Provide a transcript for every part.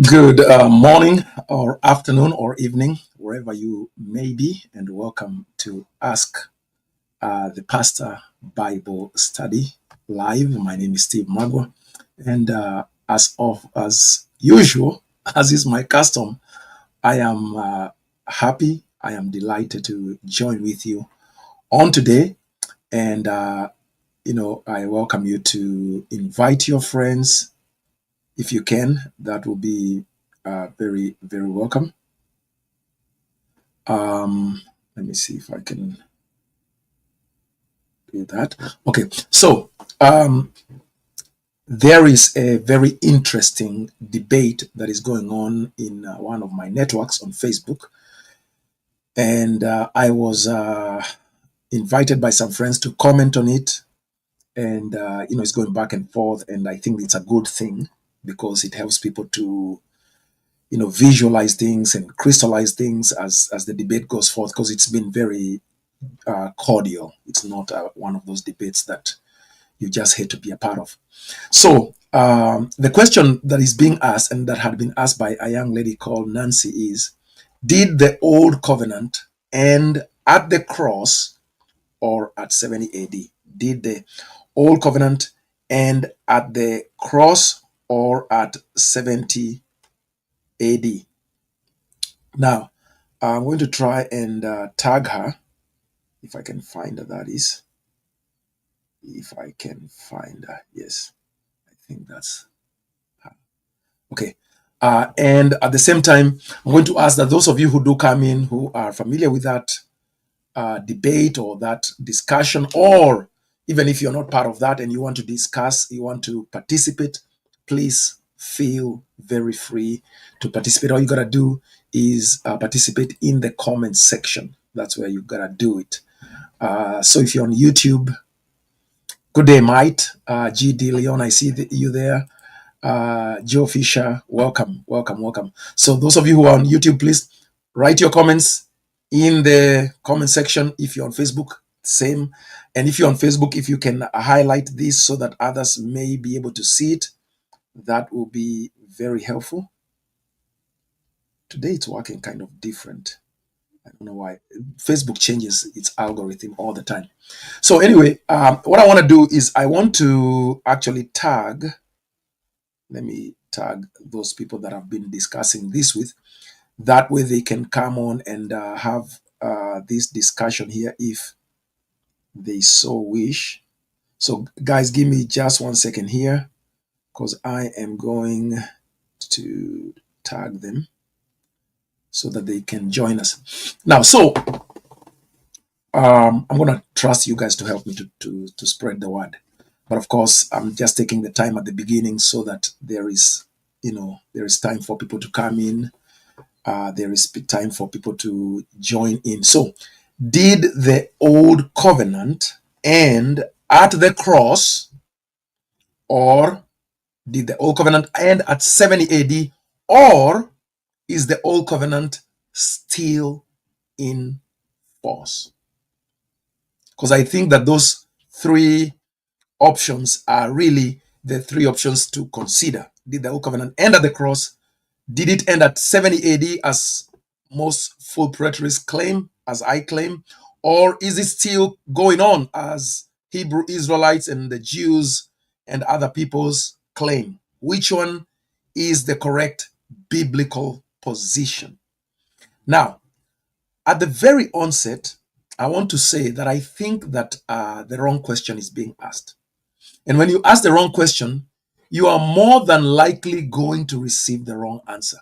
Good morning or afternoon or evening, wherever you may be, and welcome to Ask the Pastor Bible Study Live. My name is Steve Magua, and as usual, as is my custom, I am happy, I am delighted to join with you on today, and I welcome you to invite your friends if you can. That will be very, very welcome. Um, Let me see if I can do that. Okay, so there is a very interesting debate that is going on in one of my networks on Facebook, and I was invited by some friends to comment on it, and it's going back and forth, and I think it's a good thing because it helps people to visualize things and crystallize things as the debate goes forth, because it's been very cordial. It's not one of those debates that you just hate to be a part of. So the question that is being asked, and that had been asked by a young lady called Nancy, is: did the old covenant end at the cross or at 70 AD? Did the old covenant end at the cross or at 70 AD? Now, I'm going to try and tag her, if I can find her, that is. If I can find her. Yes, I think that's her. Okay. And at the same time, I'm going to ask that those of you who do come in who are familiar with that debate or that discussion, or even if you're not part of that and you want to discuss, you want to participate, please feel very free to participate. All you got to do is participate in the comment section. That's where you got to do it. So if you're on YouTube, good day, Mike. G. D. Leon, I see you there. Joe Fisher, welcome, welcome, welcome. So those of you who are on YouTube, please write your comments in the comment section. If you're on Facebook, same. And if you're on Facebook, if you can highlight this so that others may be able to see it, that will be very helpful. Today it's working kind of different. I don't know why. Facebook changes its algorithm all the time. So anyway, what I want to do is I want to actually tag. Let me tag those people that I've been discussing this with. That way they can come on and have this discussion here if they so wish. So guys, give me just 1 second here, because I am going to tag them so that they can join us. Now, so I'm going to trust you guys to help me to spread the word. But of course, I'm just taking the time at the beginning so that there is time for people to come in. There is time for people to join in. So, did the old covenant end at the cross, or did the old covenant end at 70 AD, or is the old covenant still in force? Because I think that those three options are really the three options to consider. Did the old covenant end at the cross? Did it end at 70 AD, as most full preterists claim, as I claim? Or is it still going on, as Hebrew Israelites and the Jews and other peoples claim? Which one is the correct biblical position? Now, at the very onset, I want to say that I think that the wrong question is being asked. And when you ask the wrong question, you are more than likely going to receive the wrong answer.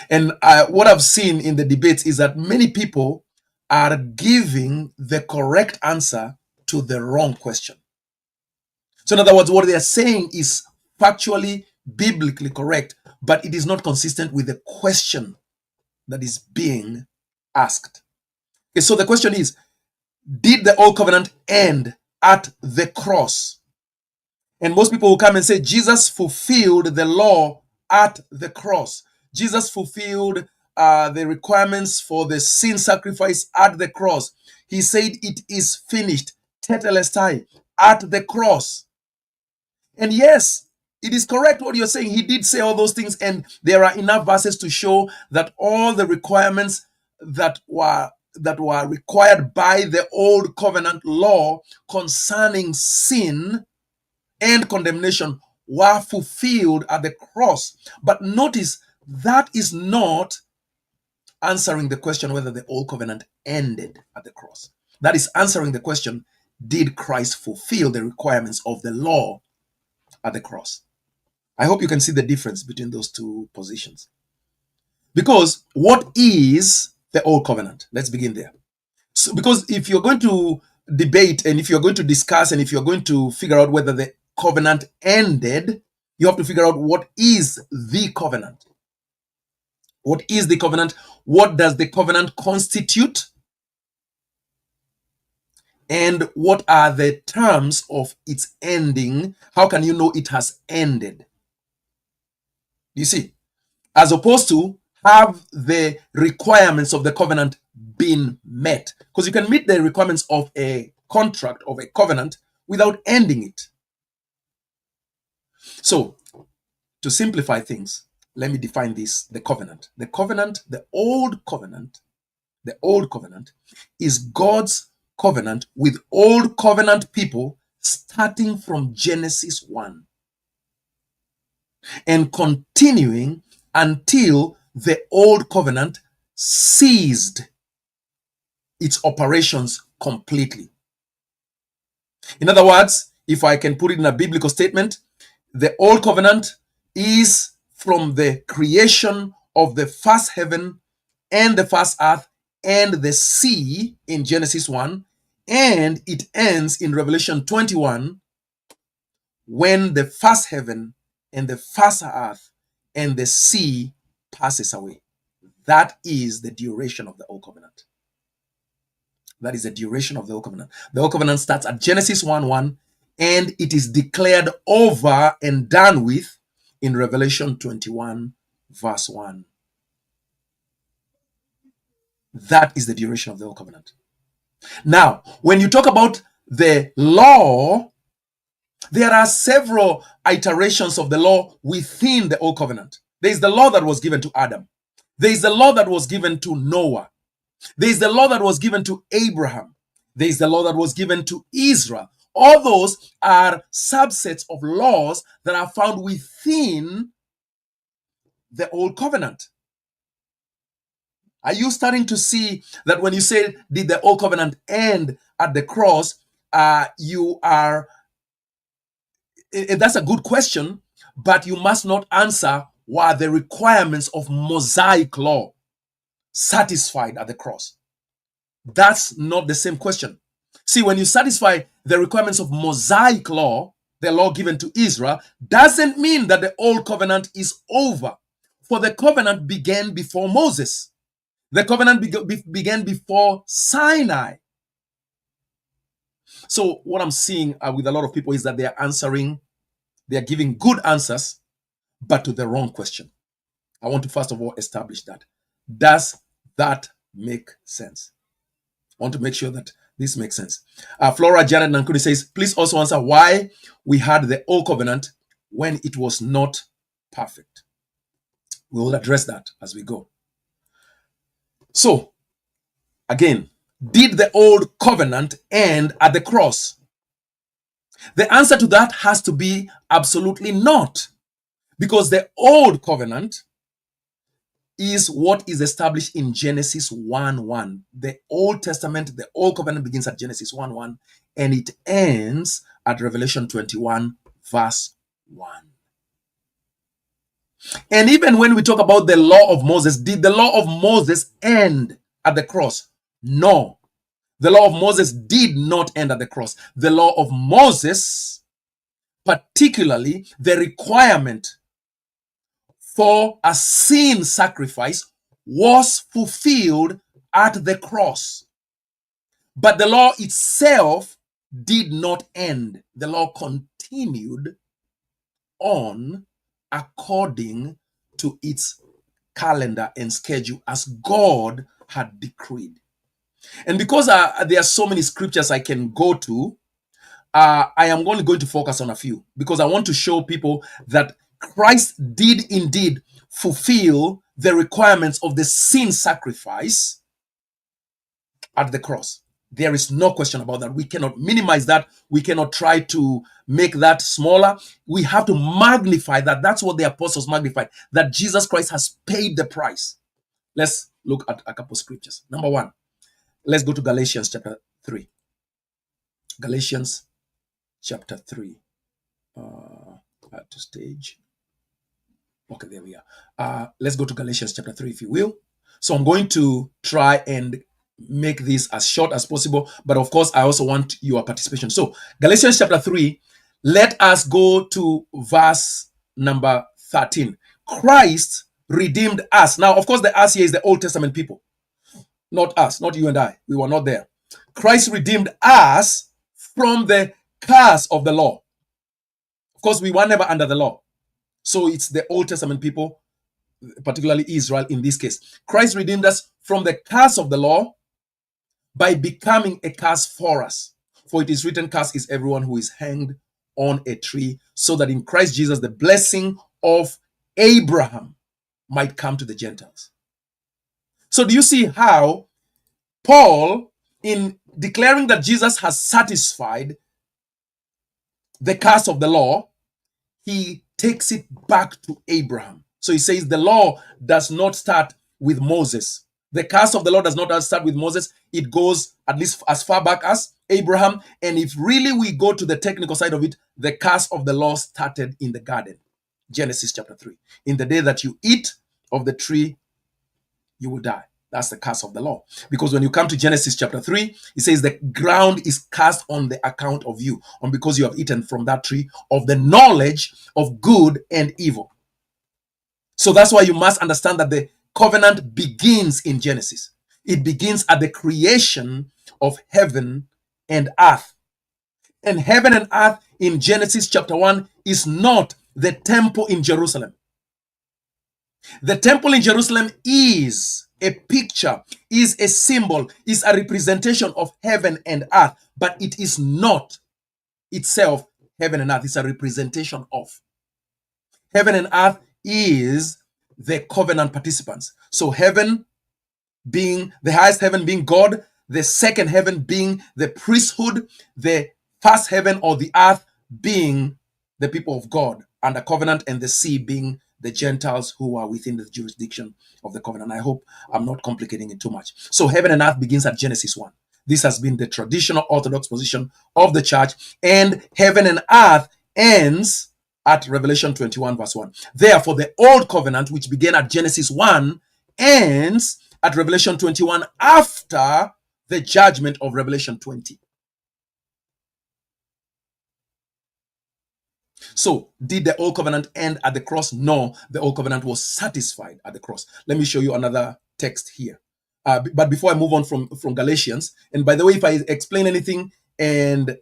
And what I've seen in the debates is that many people are giving the correct answer to the wrong question. So, in other words, what they are saying is factually, biblically correct, but it is not consistent with the question that is being asked. Okay, so the question is, did the old covenant end at the cross? And most people will come and say, Jesus fulfilled the law at the cross. Jesus fulfilled the requirements for the sin sacrifice at the cross. He said, it is finished, tetelestai, at the cross. And yes, It is correct what you're saying. He did say all those things, and there are enough verses to show that all the requirements that were required by the old covenant law concerning sin and condemnation were fulfilled at the cross. But notice that is not answering the question whether the old covenant ended at the cross. That is answering the question, did Christ fulfill the requirements of the law at the cross? I hope you can see the difference between those two positions. Because what is the old covenant? Let's begin there. So, because if you're going to debate and if you're going to discuss and if you're going to figure out whether the covenant ended, you have to figure out what is the covenant. What is the covenant? What does the covenant constitute? And what are the terms of its ending? How can you know it has ended? You see, as opposed to have the requirements of the covenant been met? Because you can meet the requirements of a contract, of a covenant, without ending it. So, to simplify things, let me define this, the covenant. The covenant, the old covenant is God's covenant with old covenant people starting from Genesis 1 and continuing until the old covenant ceased its operations completely. In other words, if I can put it in a biblical statement, the old covenant is from the creation of the first heaven and the first earth and the sea in Genesis 1, and it ends in Revelation 21 when the first heaven and the first earth and the sea passes away. That is the duration of the old covenant. That is the duration of the old covenant. The old covenant starts at Genesis 1:1 and it is declared over and done with in Revelation 21 verse 1. That is the duration of the old covenant. Now, when you talk about the law, there are several iterations of the law within the old covenant. There is the law that was given to Adam. There is the law that was given to Noah. There is the law that was given to Abraham. There is the law that was given to Israel. All those are subsets of laws that are found within the old covenant. Are you starting to see that when you say, did the old covenant end at the cross? That's a good question, but you must not answer, were the requirements of Mosaic law satisfied at the cross? That's not the same question. See, when you satisfy the requirements of Mosaic law, the law given to Israel, doesn't mean that the old covenant is over. For the covenant began before Moses. The covenant began before Sinai. So what I'm seeing with a lot of people is that they are giving good answers, but to the wrong question. I want to first of all establish that. Does that make sense? I want to make sure that this makes sense. Flora Janet Nankuni says, please also answer why we had the old covenant when it was not perfect. We will address that as we go. So, again, did the old covenant end at the cross? The answer to that has to be absolutely not, because the old covenant is what is established in Genesis 1:1. The Old Testament, the Old Covenant begins at Genesis 1:1 and it ends at Revelation 21 verse 1. And even when we talk about the law of Moses, did the law of Moses end at the cross? No. The law of Moses did not end at the cross. The law of Moses, particularly the requirement for a sin sacrifice, was fulfilled at the cross. But the law itself did not end. The law continued on according to its calendar and schedule as God had decreed. And because there are so many scriptures I can go to, I am only going to focus on a few because I want to show people that Christ did indeed fulfill the requirements of the sin sacrifice at the cross. There is no question about that. We cannot minimize that. We cannot try to make that smaller. We have to magnify that. That's what the apostles magnified, that Jesus Christ has paid the price. Let's look at a couple of scriptures. Number one, let's go to Galatians chapter 3. Galatians chapter 3. To stage. Okay, there we are. Let's go to Galatians chapter 3, if you will. So I'm going to try and make this as short as possible, but of course, I also want your participation. So Galatians chapter 3, let us go to verse number 13. Christ redeemed us. Now, of course, the us here is the Old Testament people, not us, not you and I. We were not there. Christ redeemed us from the curse of the law. Of course, we were never under the law. So it's the Old Testament people, particularly Israel in this case. Christ redeemed us from the curse of the law by becoming a curse for us. For it is written, cursed is everyone who is hanged on a tree, so that in Christ Jesus the blessing of Abraham might come to the Gentiles. So do you see how Paul, in declaring that Jesus has satisfied the curse of the law, he takes it back to Abraham. So he says the law does not start with Moses. The curse of the law does not start with Moses. It goes at least as far back as Abraham. And if really we go to the technical side of it, the curse of the law started in the garden. Genesis chapter 3. In the day that you eat of the tree, you will die. That's the curse of the law. Because when you come to Genesis chapter 3, it says the ground is cast on the account of you, and because you have eaten from that tree of the knowledge of good and evil. So that's why you must understand that the covenant begins in Genesis. It begins at the creation of heaven and earth. And heaven and earth in Genesis chapter 1 is not the temple in Jerusalem. The temple in Jerusalem is a picture, is a symbol, is a representation of heaven and earth, but it is not itself heaven and earth. It's a representation of. Heaven and earth is the covenant participants. So heaven being the highest heaven being God, the second heaven being the priesthood, the first heaven or the earth being the people of God under covenant, and the sea being the Gentiles who are within the jurisdiction of the covenant. I hope I'm not complicating it too much. So heaven and earth begins at Genesis 1. This has been the traditional Orthodox position of the church, and heaven and earth ends at Revelation 21 verse 1. Therefore, the old covenant, which began at Genesis 1, ends at Revelation 21 after the judgment of Revelation 20. So, did the old covenant end at the cross? No, the old covenant was satisfied at the cross. Let me show you another text here. But before I move on from Galatians, and by the way, if I explain anything and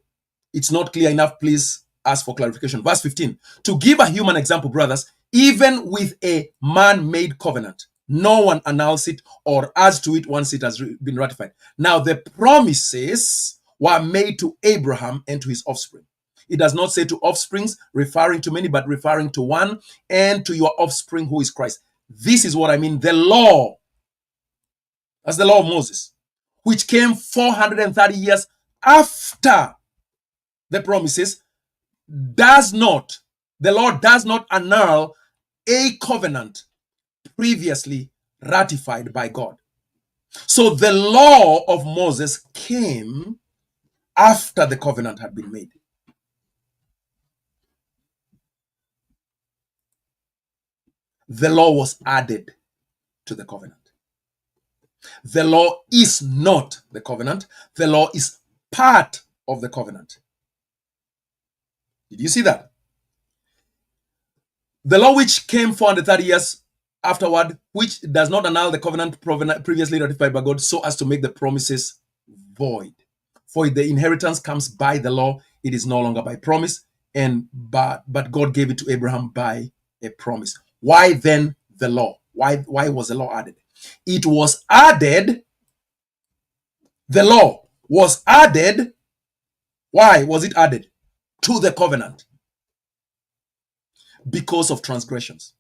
it's not clear enough, please ask for clarification. Verse 15, to give a human example, brothers, even with a man-made covenant, no one annuls it or adds to it once it has been ratified. Now, the promises were made to Abraham and to his offspring. It does not say to offsprings, referring to many, but referring to one, and to your offspring, who is Christ. This is what I mean. The law, that's the law of Moses, which came 430 years after the promises, the law does not annul a covenant previously ratified by God. So the law of Moses came after the covenant had been made. The law was added to the covenant. The law is not the covenant. The law is part of the covenant. Did you see that? The law which came 430 years afterward, which does not annul the covenant previously ratified by God, so as to make the promises void. For if the inheritance comes by the law, it is no longer by promise, but God gave it to Abraham by a promise. Why then the law? Why was the law added? It was added, the law was added Why was it added to the covenant? Because of transgressions.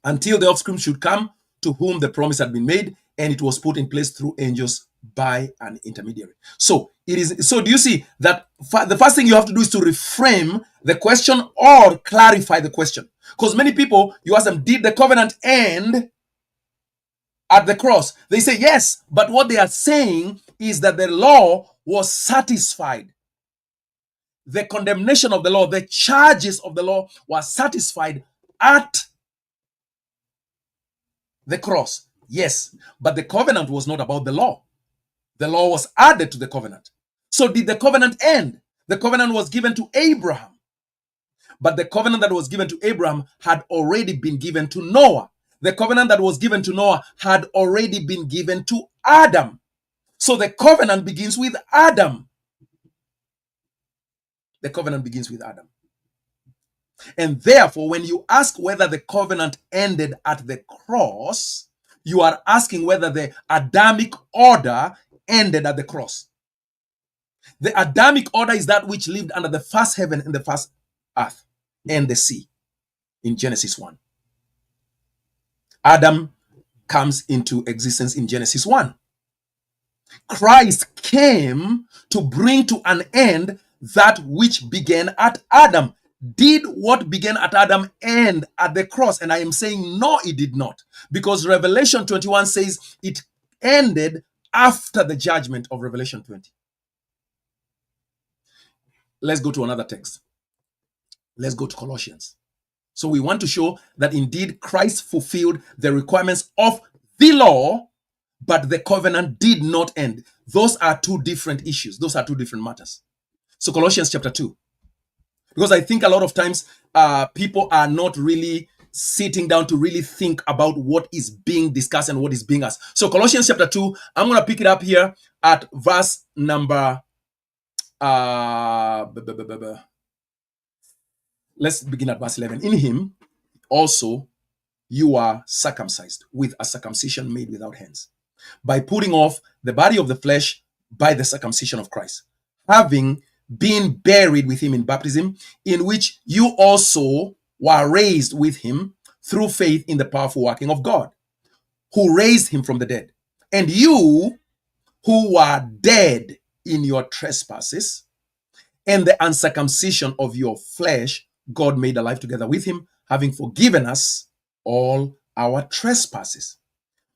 Until the offspring should come to whom the promise had been made, and it was put in place through angels by an intermediary. So it is. So do you see that the first thing you have to do is to reframe the question or clarify the question? Because many people, you ask them, did the covenant end at the cross? They say yes, but what they are saying is that the law was satisfied. The condemnation of the law, the charges of the law were satisfied at the cross. Yes, but the covenant was not about the law. The law was added to the covenant. So did the covenant end? The covenant was given to Abraham. But the covenant that was given to Abraham had already been given to Noah. The covenant that was given to Noah had already been given to Adam. So the covenant begins with Adam. The covenant begins with Adam. And therefore, when you ask whether the covenant ended at the cross, you are asking whether the Adamic order ended at the cross. The Adamic order is that which lived under the first heaven and the first earth and the sea in Genesis 1. Adam comes into existence in Genesis 1. Christ came to bring to an end that which began at Adam. Did what began at Adam end at the cross? And I am saying no, it did not. Because Revelation 21 says it ended after the judgment of Revelation 20. Let's go to another text. Let's go to Colossians. So we want to show that indeed Christ fulfilled the requirements of the law, but the covenant did not end. Those are two different issues. Those are two different matters. So Colossians chapter 2. Because I think a lot of times people are not really sitting down to really think about what is being discussed and what is being asked. So Colossians chapter 2, I'm going to pick it up here at verse number... let's begin at verse 11. In him also you are circumcised with a circumcision made without hands, by putting off the body of the flesh by the circumcision of Christ, having been buried with him in baptism, in which you also were raised with him through faith in the powerful working of God, who raised him from the dead. And you who were dead in your trespasses and the uncircumcision of your flesh, God made alive together with him, having forgiven us all our trespasses,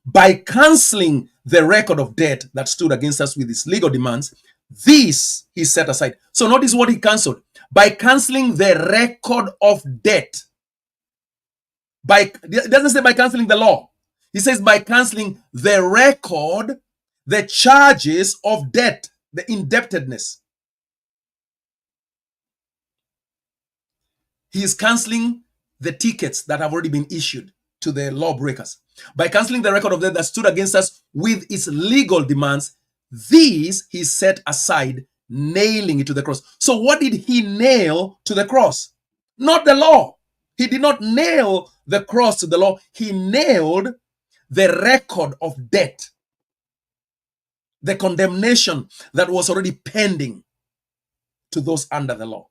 by canceling the record of debt that stood against us with its legal demands. This he set aside. So notice what he canceled. By canceling the record of debt. It doesn't say by canceling the law. He says by canceling the record, the charges of debt, the indebtedness. He is canceling the tickets that have already been issued to the lawbreakers. By canceling the record of debt that stood against us with its legal demands, these he set aside, nailing it to the cross. So what did he nail to the cross? Not the law. He did not nail the cross to the law. He nailed the record of debt, the condemnation that was already pending to those under the law.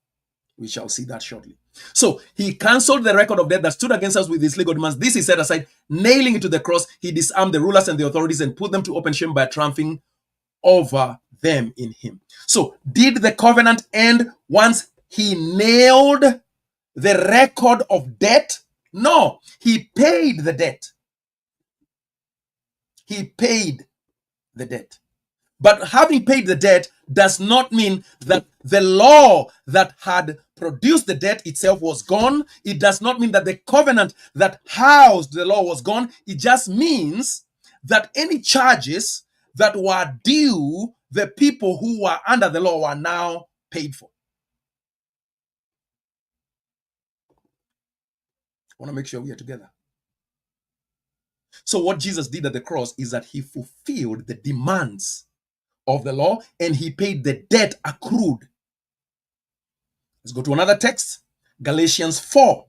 We shall see that shortly. So he canceled the record of debt that stood against us with his legal demands. This he set aside, nailing it to the cross. He disarmed the rulers and the authorities and put them to open shame by triumphing over them in him. So did the covenant end once he nailed the record of debt? No, he paid the debt. He paid the debt. But having paid the debt does not mean that the law that had produced the debt itself was gone. It does not mean that the covenant that housed the law was gone. It just means that any charges that were due the people who were under the law were now paid for. I want to make sure we are together. So what Jesus did at the cross is that he fulfilled the demands of the law and he paid the debt accrued. Let's go to another text, Galatians 4.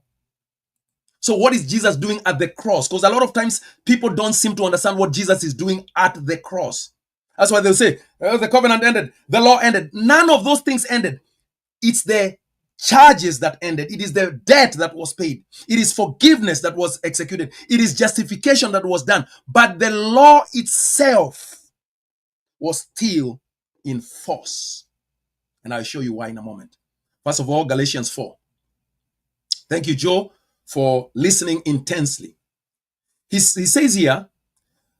So what is Jesus doing at the cross? Because a lot of times people don't seem to understand what Jesus is doing at the cross. That's why they'll say, "Oh, the covenant ended, the law ended." None of those things ended. It's the charges that ended. It is the debt that was paid. It is forgiveness that was executed. It is justification that was done. But the law itself was still in force. And I'll show you why in a moment. First of all, Galatians 4. Thank you, Joe, for listening intensely. He says here,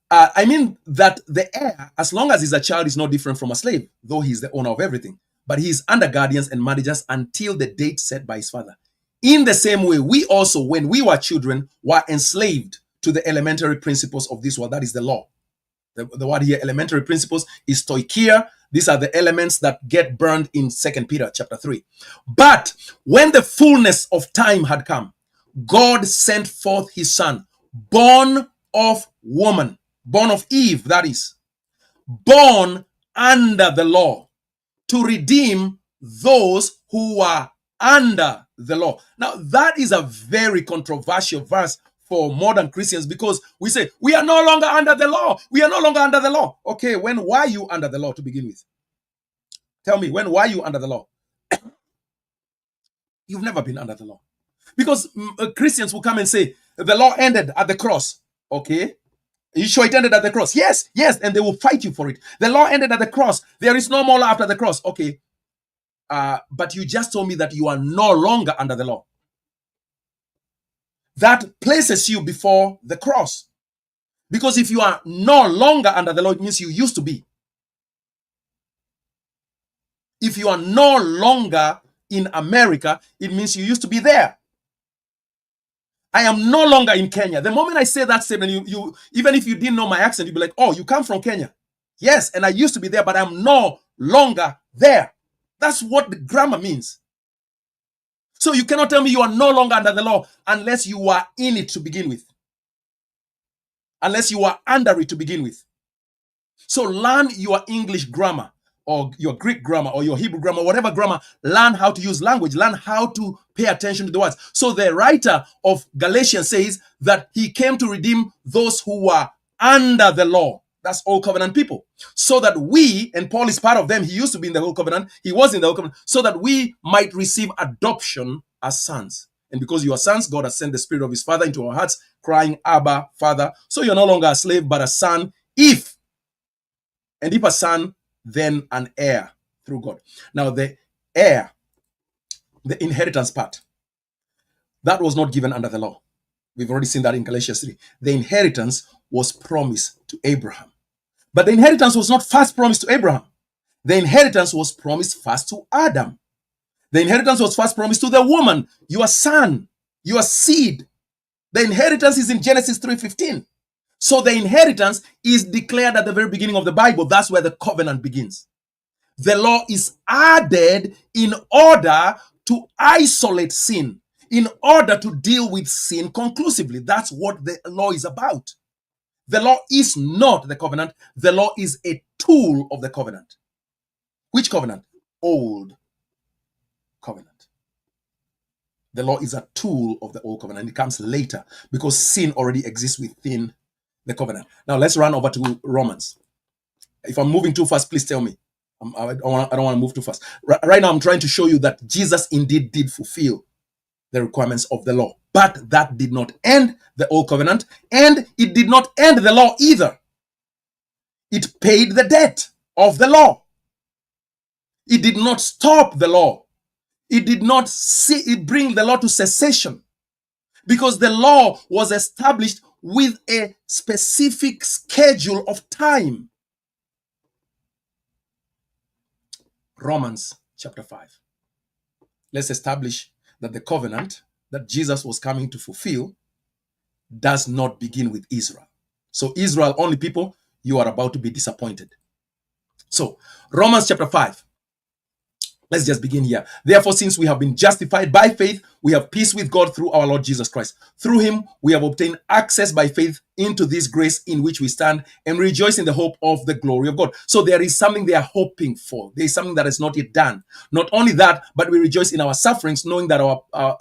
I mean that the heir, as long as he's a child, is no different from a slave, though he's the owner of everything. But he is under guardians and managers until the date set by his father. In the same way, we also, when we were children, were enslaved to the elementary principles of this world. That is the law. The word here, elementary principles, is stoicheia. These are the elements that get burned in 2 Peter chapter 3. But when the fullness of time had come, God sent forth his son, born of woman, born of Eve, that is, born under the law, to redeem those who were under the law. Now, that is a very controversial verse for modern Christians, because we say, we are no longer under the law. We are no longer under the law. Okay, when were you under the law to begin with? Tell me, when were you under the law? You've never been under the law. Because Christians will come and say, the law ended at the cross. Okay, are you sure it ended at the cross? Yes, yes, and they will fight you for it. The law ended at the cross. There is no more law after the cross. Okay, but you just told me that you are no longer under the law. That places you before the cross. Because if you are no longer under the law, it means you used to be. If you are no longer in America, it means you used to be there. I am no longer in Kenya. The moment I say that statement, you even if you didn't know my accent, you'd be like, oh, you come from Kenya. Yes, and I used to be there, but I'm no longer there. That's what the grammar means. So you cannot tell me you are no longer under the law unless you are in it to begin with. Unless you are under it to begin with. So learn your English grammar, or your Greek grammar, or your Hebrew grammar, whatever grammar. Learn how to use language. Learn how to pay attention to the words. So the writer of Galatians says that he came to redeem those who were under the law. That's Old Covenant people. So that we, and Paul is part of them, he used to be in the Old Covenant, he was in the Old Covenant, so that we might receive adoption as sons. And because you are sons, God has sent the Spirit of his Father into our hearts, crying, Abba, Father. So you're no longer a slave, but a son, if a son, then an heir through God. Now the heir, the inheritance part, that was not given under the law. We've already seen that in Galatians 3. The inheritance was promised to Abraham. But the inheritance was not first promised to Abraham. The inheritance was promised first to Adam. The inheritance was first promised to the woman, your son, your seed. The inheritance is in Genesis 3:15. So the inheritance is declared at the very beginning of the Bible. That's where the covenant begins. The law is added in order to isolate sin, in order to deal with sin conclusively. That's what the law is about. The law is not the covenant. The law is a tool of the covenant. Which covenant? Old covenant. The law is a tool of the old covenant. It comes later because sin already exists within the covenant. Now let's run over to Romans. If I'm moving too fast, please tell me. I don't want to move too fast. Right now, I'm trying to show you that Jesus indeed did fulfill the requirements of the law. But that did not end the old covenant, and it did not end the law either. It paid the debt of the law. It did not stop the law. It did not bring the law to cessation, because the law was established with a specific schedule of time. Romans chapter 5. Let's establish that the covenant that Jesus was coming to fulfill does not begin with Israel. So Israel only people, you are about to be disappointed. So Romans chapter 5. Let's just begin here. Therefore, since we have been justified by faith, we have peace with God through our Lord Jesus Christ. Through him, we have obtained access by faith into this grace in which we stand and rejoice in the hope of the glory of God. So there is something they are hoping for. There is something that is not yet done. Not only that, but we rejoice in our sufferings, knowing that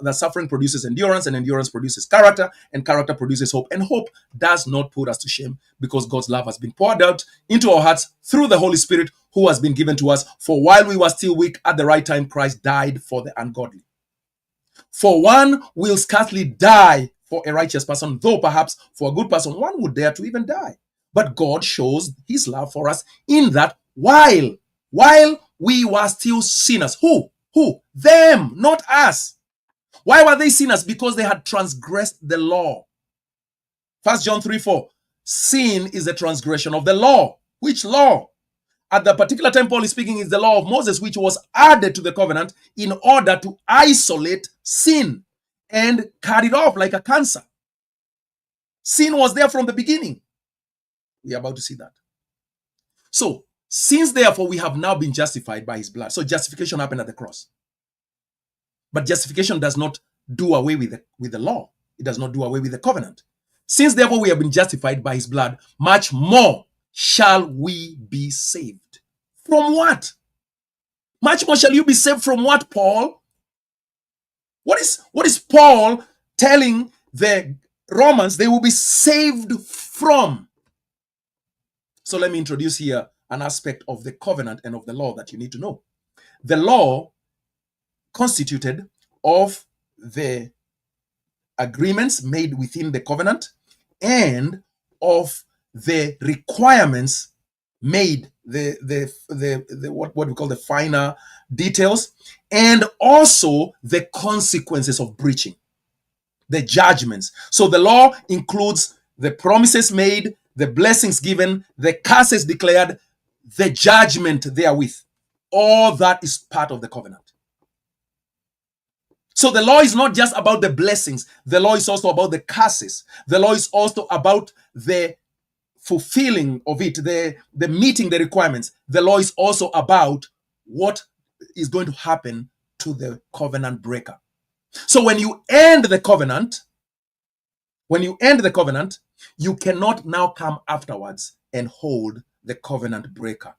the suffering produces endurance, and endurance produces character, and character produces hope. And hope does not put us to shame, because God's love has been poured out into our hearts through the Holy Spirit who has been given to us. For while we were still weak, at the right time, Christ died for the ungodly. For one will scarcely die for a righteous person, though perhaps for a good person, one would dare to even die. But God shows his love for us in that while we were still sinners. Who? Them, not us. Why were they sinners? Because they had transgressed the law. 1 John 3:4. Sin is a transgression of the law. Which law? At the particular time Paul is speaking is the law of Moses, which was added to the covenant in order to isolate sin and cut it off like a cancer. Sin was there from the beginning. We are about to see that. So, since therefore we have now been justified by his blood. So justification happened at the cross. But justification does not do away with the law. It does not do away with the covenant. Since therefore we have been justified by his blood, much more shall we be saved. From what? Much more shall you be saved from what, Paul? What is Paul telling the Romans they will be saved from? So let me introduce here an aspect of the covenant and of the law that you need to know. The law constituted of the agreements made within the covenant and of the requirements made, what we call the finer details, and also the consequences of breaching, the judgments. So the law includes the promises made, the blessings given, the curses declared, the judgment therewith. All that is part of the covenant. So the law is not just about the blessings. The law is also about the curses. The law is also about the fulfilling of it, the meeting the requirements. The law is also about what is going to happen to the covenant breaker. So when you end the covenant, you cannot now come afterwards and hold the covenant breaker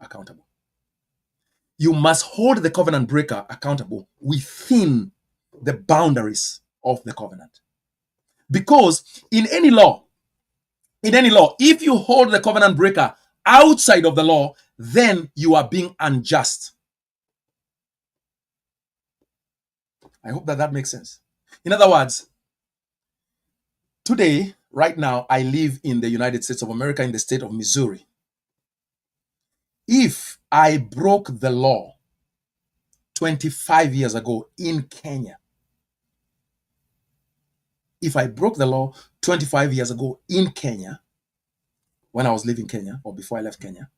accountable. You must hold the covenant breaker accountable within the boundaries of the covenant. Because in any law, if you hold the covenant breaker outside of the law, then you are being unjust. I hope that makes sense. In other words, today, right now, I live in the United States of America, in the state of Missouri. If I broke the law 25 years ago in Kenya, if I broke the law 25 years ago in Kenya, when I was living Kenya or before I left Kenya,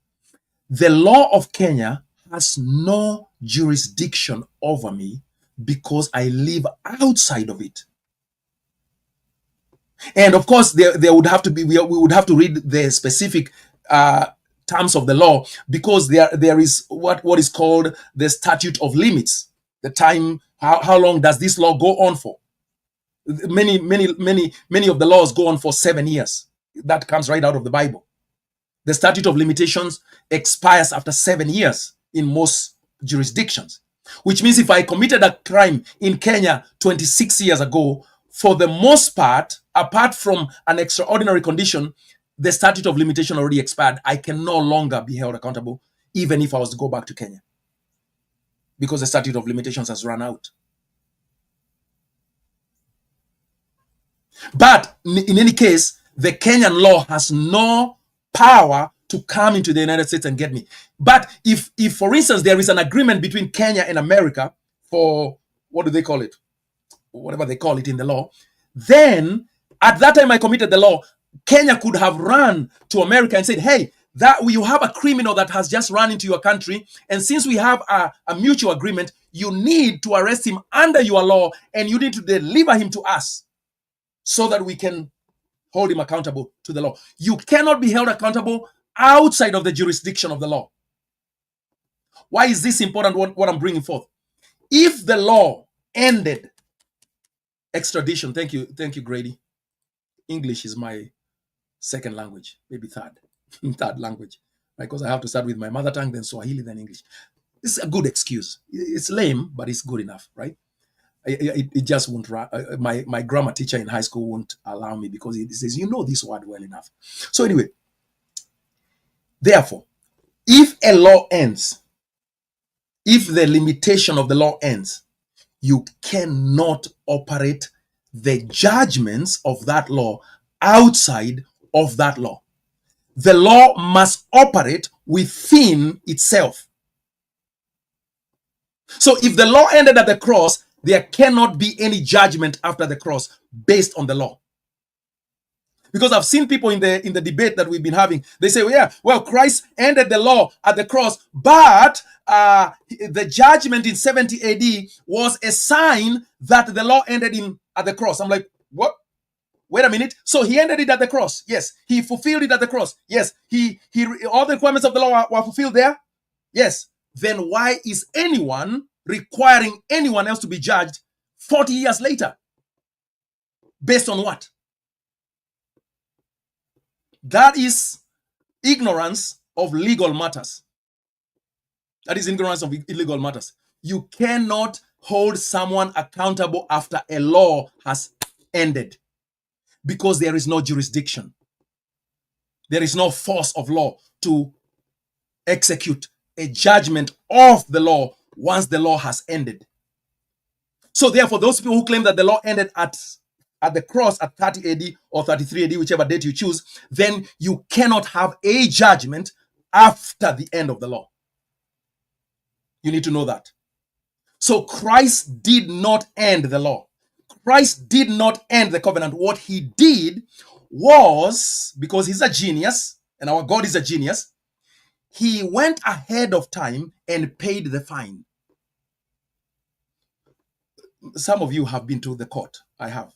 the law of Kenya has no jurisdiction over me because I live outside of it. And of course, there would have to be, we would have to read the specific terms of the law, because there is what is called the statute of limits. The time, how long does this law go on for? Many of the laws go on for 7 years. That comes right out of the Bible. The statute of limitations expires after 7 years in most jurisdictions, which means if I committed a crime in Kenya 26 years ago, for the most part, apart from an extraordinary condition, the statute of limitation already expired. I can no longer be held accountable, even if I was to go back to Kenya, because the statute of limitations has run out. But in any case, the Kenyan law has no power to come into the United States and get me. But if for instance, there is an agreement between Kenya and America for, what do they call it? Whatever they call it in the law, then at that time I committed the law, Kenya could have run to America and said, hey, that you have a criminal that has just run into your country, and since we have a mutual agreement, you need to arrest him under your law and you need to deliver him to us so that we can hold him accountable to the law. You cannot be held accountable outside of the jurisdiction of the law. Why is this important, what I'm bringing forth? If the law ended extradition, thank you, Grady. English is my second language, maybe third, third language, right? Because I have to start with my mother tongue, then Swahili, then English. It's a good excuse. It's lame, but it's good enough, right? It just won't. My grammar teacher in high school won't allow me because he says, you know this word well enough. So anyway, therefore, if a law ends, if the limitation of the law ends, you cannot operate the judgments of that law outside of that law. The law must operate within itself. So if the law ended at the cross, there cannot be any judgment after the cross based on the law. Because I've seen people in the debate that we've been having, they say, well, yeah, well, Christ ended the law at the cross, but the judgment in 70 AD was a sign that the law ended at the cross. I'm like, what? Wait a minute. So he ended it at the cross. Yes. He fulfilled it at the cross. Yes. He all the requirements of the law were fulfilled there. Yes. Then why is anyone requiring anyone else to be judged 40 years later? Based on what? That is ignorance of legal matters. That is ignorance of illegal matters. You cannot hold someone accountable after a law has ended because there is no jurisdiction. There is no force of law to execute a judgment of the law once the law has ended. So therefore, those people who claim that the law ended at the cross at 30 AD or 33 AD, whichever date you choose, then you cannot have a judgment after the end of the law. You need to know that. So Christ did not end the law. Christ did not end the covenant. What he did was, because he's a genius, and our God is a genius, he went ahead of time and paid the fine. Some of you have been to the court. I have.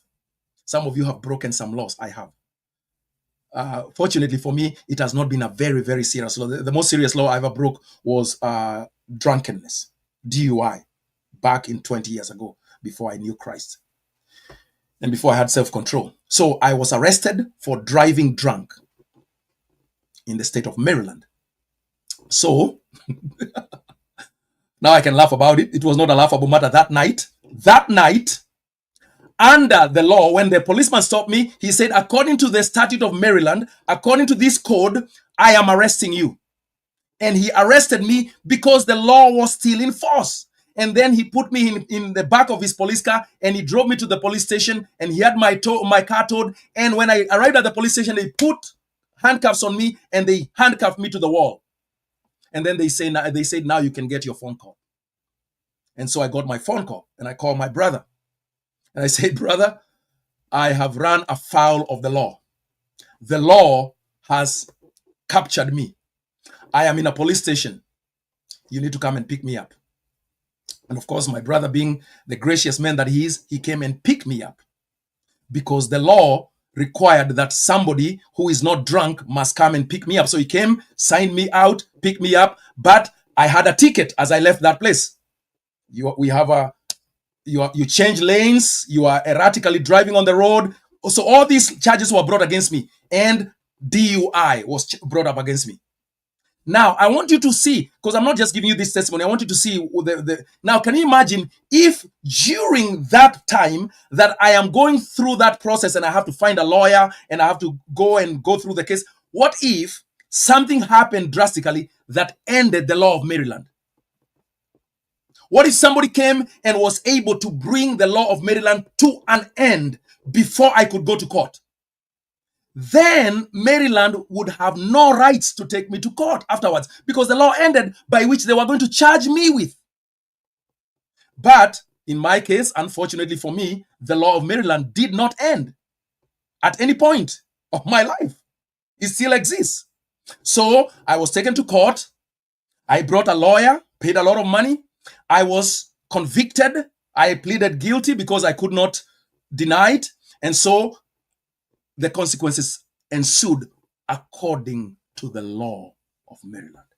Some of you have broken some laws. I have. Fortunately for me, it has not been a very, very serious law. The most serious law I ever broke was drunkenness, DUI, back in 20 years ago, before I knew Christ and before I had self-control. So I was arrested for driving drunk in the state of Maryland. So now I can laugh about it. It was not a laughable matter that night. That night, under the law, when the policeman stopped me, he said, according to the statute of Maryland, according to this code, I am arresting you. And he arrested me because the law was still in force. And then he put me in the back of his police car and he drove me to the police station and he had my car towed. And when I arrived at the police station, they put handcuffs on me and they handcuffed me to the wall. And then they said, now you can get your phone call. And so I got my phone call and I called my brother. And I said, brother, I have run afoul of the law. The law has captured me. I am in a police station. You need to come and pick me up. And of course, my brother, being the gracious man that he is, he came and picked me up because the law required that somebody who is not drunk must come and pick me up. So he came, signed me out, picked me up, but I had a ticket as I left that place. You change lanes, you are erratically driving on the road. So all these charges were brought against me and DUI was brought up against me. Now, I want you to see, because I'm not just giving you this testimony, I want you to see now, can you imagine if during that time that I am going through that process and I have to find a lawyer and I have to go through the case, what if something happened drastically that ended the law of Maryland? What if somebody came and was able to bring the law of Maryland to an end before I could go to court? Then Maryland would have no rights to take me to court afterwards because the law ended by which they were going to charge me with. But in my case, unfortunately for me, the law of Maryland did not end at any point of my life. It still exists. So I was taken to court. I brought a lawyer, paid a lot of money. I was convicted. I pleaded guilty because I could not deny it. And so the consequences ensued according to the law of Maryland.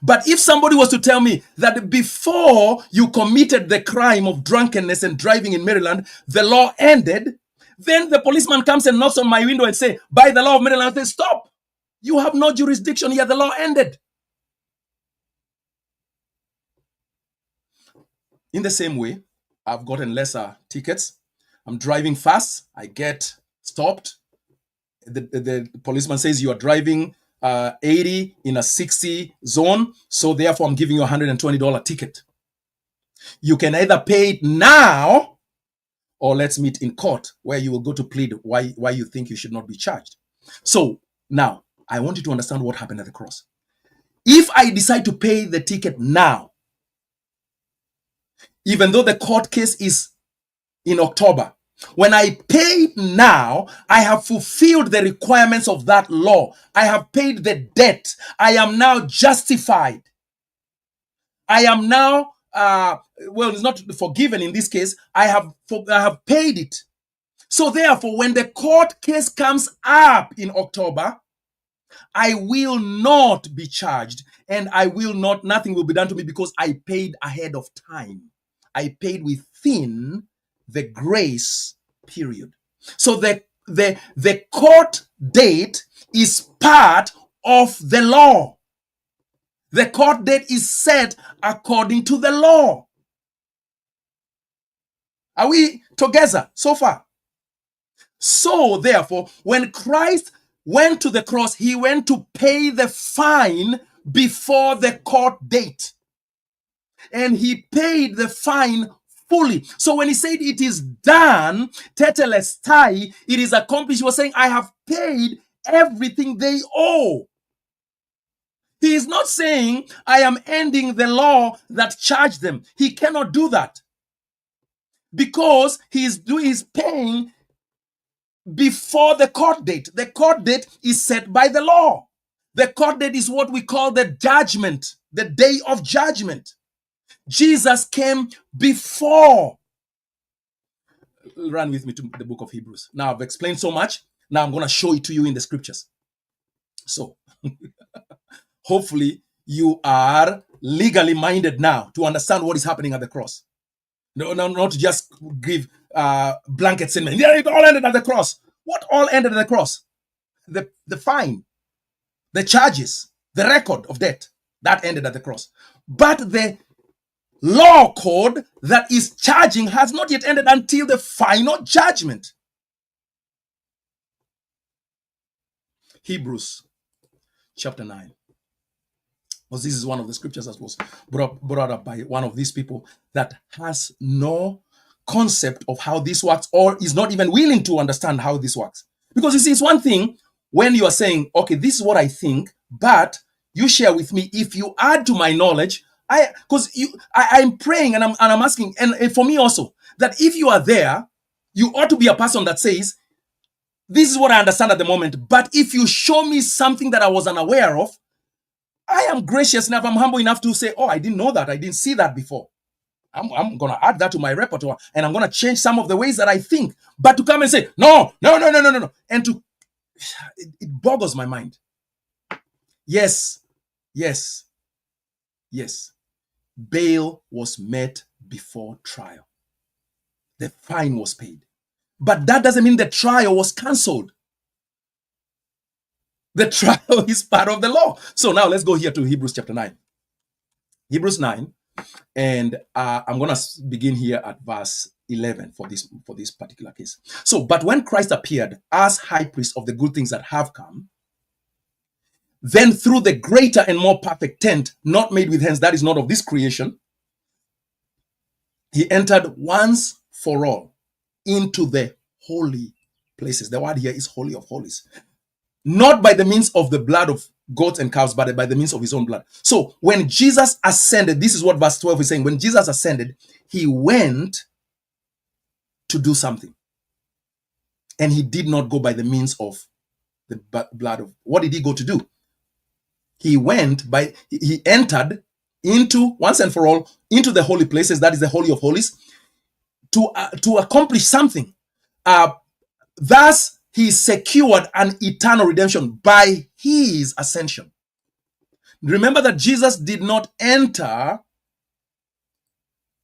But if somebody was to tell me that before you committed the crime of drunkenness and driving in Maryland, the law ended, then the policeman comes and knocks on my window and say, by the law of Maryland, I say, stop. You have no jurisdiction here. The law ended. In the same way, I've gotten lesser tickets. I'm driving fast. I get stopped. The policeman says you are driving 80 in a 60 zone. So therefore, I'm giving you a $120 ticket. You can either pay it now or let's meet in court where you will go to plead why you think you should not be charged. So now I want you to understand what happened at the cross. If I decide to pay the ticket now, even though the court case is in October, when I pay it now, I have fulfilled the requirements of that law. I have paid the debt. I am now justified. I am now, it's not forgiven in this case. I have paid it. So therefore, when the court case comes up in October, I will not be charged and nothing will be done to me because I paid ahead of time. I paid within the grace period. So the court date is part of the law. The court date is set according to the law. Are we together so far? So therefore, when Christ went to the cross, he went to pay the fine before the court date. And he paid the fine fully. So when he said it is done, tetelestai, it is accomplished, he was saying, I have paid everything they owe. He is not saying, I am ending the law that charged them. He cannot do that. Because he is paying before the court date. The court date is set by the law. The court date is what we call the judgment, the day of judgment. Jesus came before. Run with me to the book of Hebrews. Now I've explained so much. Now I'm going to show it to you in the scriptures. So hopefully you are legally minded now to understand what is happening at the cross. No, not to just give blanket statement. Yeah, it all ended at the cross. What all ended at the cross? The fine, the charges, the record of debt, that ended at the cross. But the law code that is charging has not yet ended until the final judgment. Hebrews chapter 9. Because this is one of the scriptures that was brought up by one of these people that has no concept of how this works or is not even willing to understand how this works. Because you see, it's one thing when you are saying, okay, this is what I think, but you share with me. If you add to my knowledge, I'm praying and I'm asking, and for me also, that if you are there, you ought to be a person that says, this is what I understand at the moment, but if you show me something that I was unaware of, I am gracious enough, I'm humble enough to say, oh, I didn't know that, I didn't see that before. I'm going to add that to my repertoire, and I'm going to change some of the ways that I think. But to come and say, no, and it boggles my mind. Yes. Bail was met before trial. The fine was paid. But that doesn't mean the trial was cancelled. The trial is part of the law. So now let's go here to Hebrews chapter 9. Hebrews 9. And I'm going to begin here at verse 11 for this particular case. So, but when Christ appeared as high priest of the good things that have come, then through the greater and more perfect tent, not made with hands, that is not of this creation, he entered once for all into the holy places. The word here is holy of holies. Not by the means of the blood of goats and cows, but by the means of his own blood. So when Jesus ascended, this is what verse 12 is saying. When Jesus ascended, he went to do something. And he did not go by the means of the blood of. What did he go to do? He entered into, once and for all, into the holy places, that is the Holy of Holies, to accomplish something. Thus, he secured an eternal redemption by his ascension. Remember that Jesus did not enter.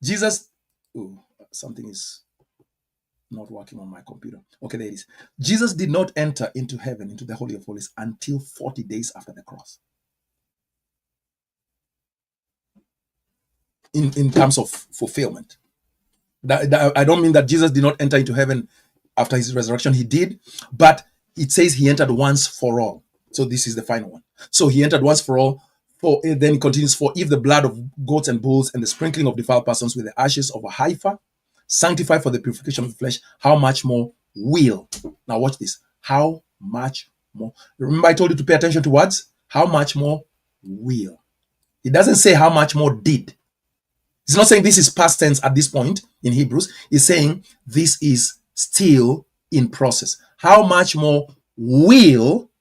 Jesus, oh, something is not working on my computer. Okay, there it is. Jesus did not enter into heaven, into the Holy of Holies, until 40 days after the cross. In terms of fulfillment. I don't mean that Jesus did not enter into heaven after his resurrection. He did, but it says he entered once for all. So this is the final one. So he entered once for all. Then it continues, for if the blood of goats and bulls and the sprinkling of defiled persons with the ashes of a heifer sanctify for the purification of the flesh, how much more will. Now watch this. How much more? Remember I told you to pay attention to words? How much more will. It doesn't say how much more did. It's not saying this is past tense at this point in Hebrews. It's saying this is still in process. How much more will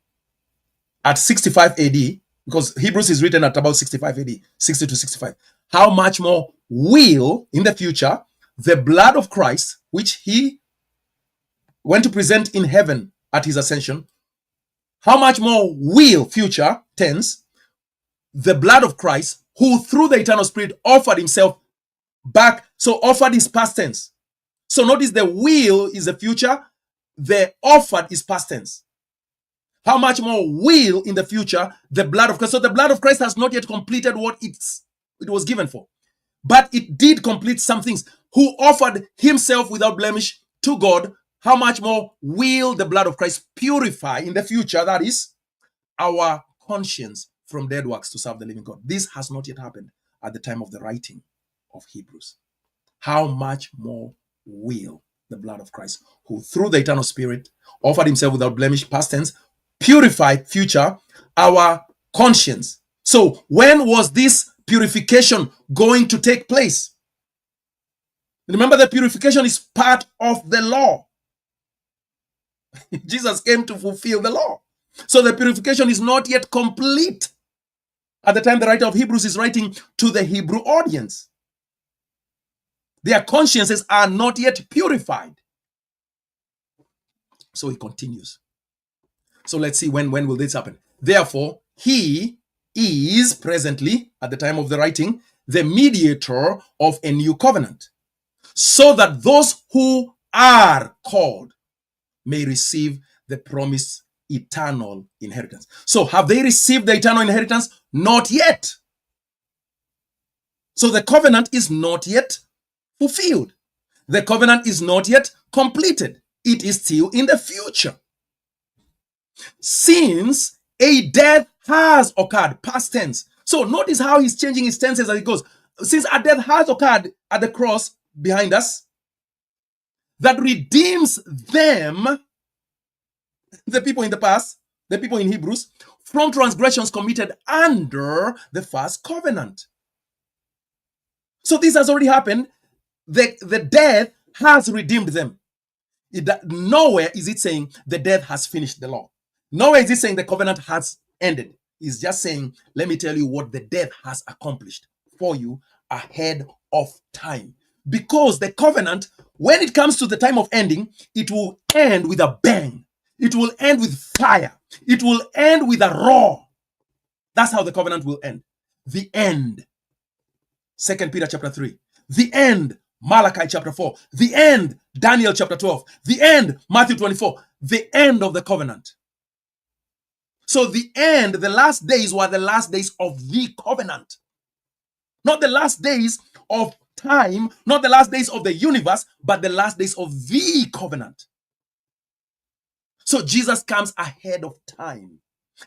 at 65 AD, because Hebrews is written at about 65 AD, 60 to 65. How much more will in the future the blood of Christ, which he went to present in heaven at his ascension, how much more will, future tense, the blood of Christ, who through the eternal Spirit offered himself back. So offered is past tense. So notice the will is the future, the offered is past tense. How much more will in the future the blood of Christ? So the blood of Christ has not yet completed what it was given for, but it did complete some things. Who offered himself without blemish to God? How much more will the blood of Christ purify in the future? That is our conscience from dead works to serve the living God. This has not yet happened at the time of the writing of Hebrews. How much more will the blood of Christ, who through the eternal Spirit offered himself without blemish, past tense, purify, future, our conscience. So when was this purification going to take place? Remember, the purification is part of the law. Jesus came to fulfill the law. So the purification is not yet complete at the time the writer of Hebrews is writing to the Hebrew audience. Their consciences are not yet purified. So he continues. So let's see when will this happen. Therefore, he is presently, at the time of the writing, the mediator of a new covenant, so that those who are called may receive the promised eternal inheritance. So have they received the eternal inheritance? Not yet. So the covenant is not yet fulfilled. The covenant is not yet completed. It is still in the future. Since a death has occurred, past tense. So notice how he's changing his tenses as he goes. Since a death has occurred at the cross behind us, that redeems them, the people in the past, the people in Hebrews, from transgressions committed under the first covenant. So this has already happened. The death has redeemed them. Nowhere is it saying the death has finished the law. Nowhere is it saying the covenant has ended. It's just saying, let me tell you what the death has accomplished for you ahead of time. Because the covenant, when it comes to the time of ending, it will end with a bang. It will end with fire. It will end with a roar. That's how the covenant will end. The end. 2 Peter chapter 3. The end. Malachi chapter 4. The end. Daniel chapter 12. The end. Matthew 24. The end of the covenant. So the end, the last days were the last days of the covenant. Not the last days of time, not the last days of the universe, but the last days of the covenant. So Jesus comes ahead of time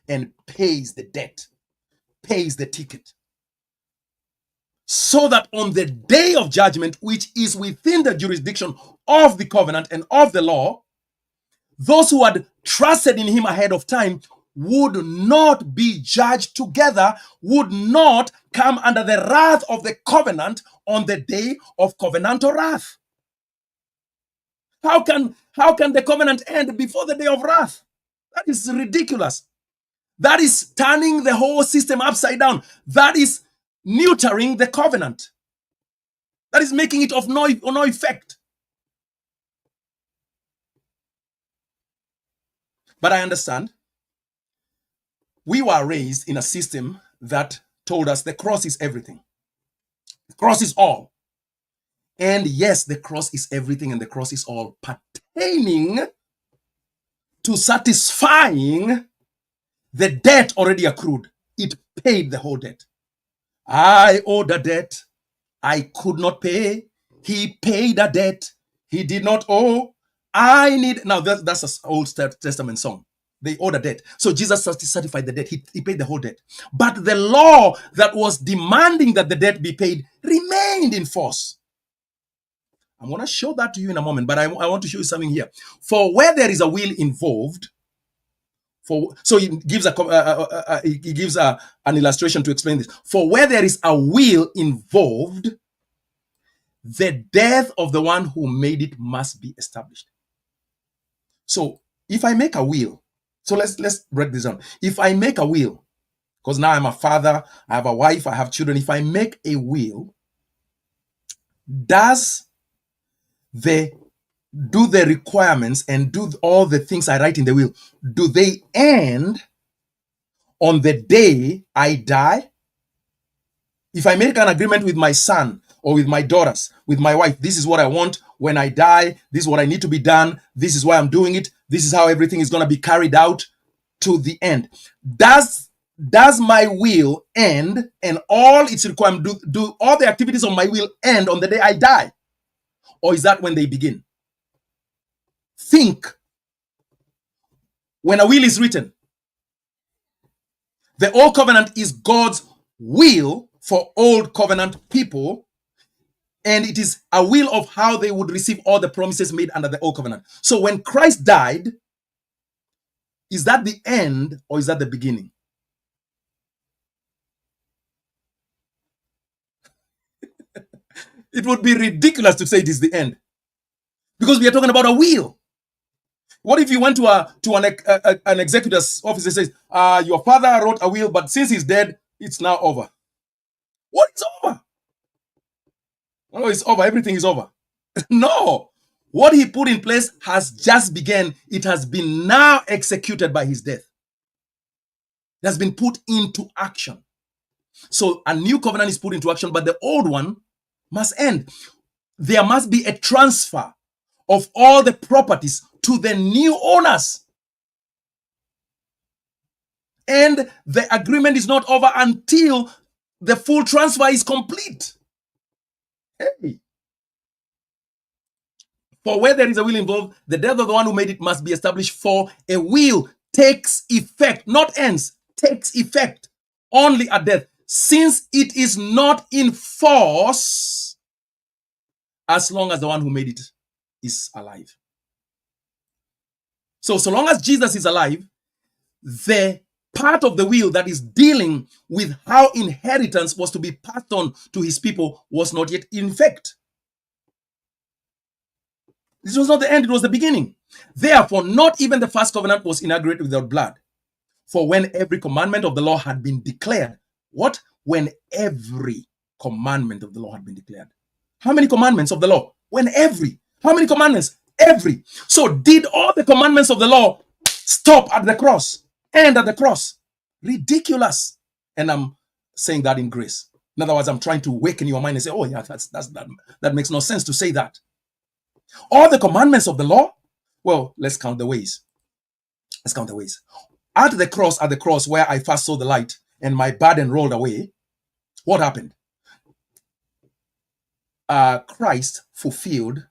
and pays the debt, pays the ticket. So that on the day of judgment, which is within the jurisdiction of the covenant and of the law, those who had trusted in him ahead of time would not be judged together, would not come under the wrath of the covenant on the day of covenantal wrath. How can the covenant end before the day of wrath? That is ridiculous. That is turning the whole system upside down. That is neutering the covenant. That is making it of no effect. But I understand. We were raised in a system that told us the cross is everything. The cross is all. And yes, the cross is everything and the cross is all pertaining to satisfying the debt already accrued. It paid the whole debt. I owed a debt I could not pay. He paid a debt he did not owe. I need. Now, that's an Old Testament song. They owed a debt. So Jesus certified the debt. He paid the whole debt. But the law that was demanding that the debt be paid remained in force. I'm going to show that to you in a moment, but I want to show you something here. For where there is a will involved, so he gives an illustration to explain this. For where there is a will involved, the death of the one who made it must be established. So if I make a will, so let's break this down. If I make a will, because now I'm a father, I have a wife, I have children. If I make a will, do the requirements and do all the things I write in the will, do they end on the day I die? If I make an agreement with my son or with my daughters, with my wife, this is what I want when I die, this is what I need to be done, this is why I'm doing it, this is how everything is going to be carried out to the end. Does my will end and all its requirements, do all the activities of my will end on the day I die? Or is that when they begin? Think. When a will is written, the Old Covenant is God's will for Old Covenant people, and it is a will of how they would receive all the promises made under the Old Covenant. So when Christ died, is that the end or is that the beginning? It would be ridiculous to say it is the end, because we are talking about a will. What if you went to an executor's office and says, your father wrote a will, but since he's dead, it's now over? What is over? No, it's over. Everything is over. No. What he put in place has just begun. It has been now executed by his death. It has been put into action. So a new covenant is put into action, but the old one must end. There must be a transfer of all the properties to the new owners. And the agreement is not over until the full transfer is complete. Hey. For where there is a will involved, the death of the one who made it must be established. For a will takes effect, not ends, takes effect only at death, since it is not in force as long as the one who made it is alive. So long as Jesus is alive, the part of the will that is dealing with how inheritance was to be passed on to his people was not yet in effect. This was not the end, it was the beginning. Therefore, not even the first covenant was inaugurated without blood. For when every commandment of the law had been declared. What? When every commandment of the law had been declared. How many commandments of the law? When every. How many commandments? Every. So did all the commandments of the law stop at the cross? End at the cross? Ridiculous. And I'm saying that in grace. In other words, I'm trying to awaken your mind and say, oh yeah, that makes no sense to say that. All the commandments of the law? Well, let's count the ways. Let's count the ways. At the cross where I first saw the light and my burden rolled away, what happened? Christ fulfilled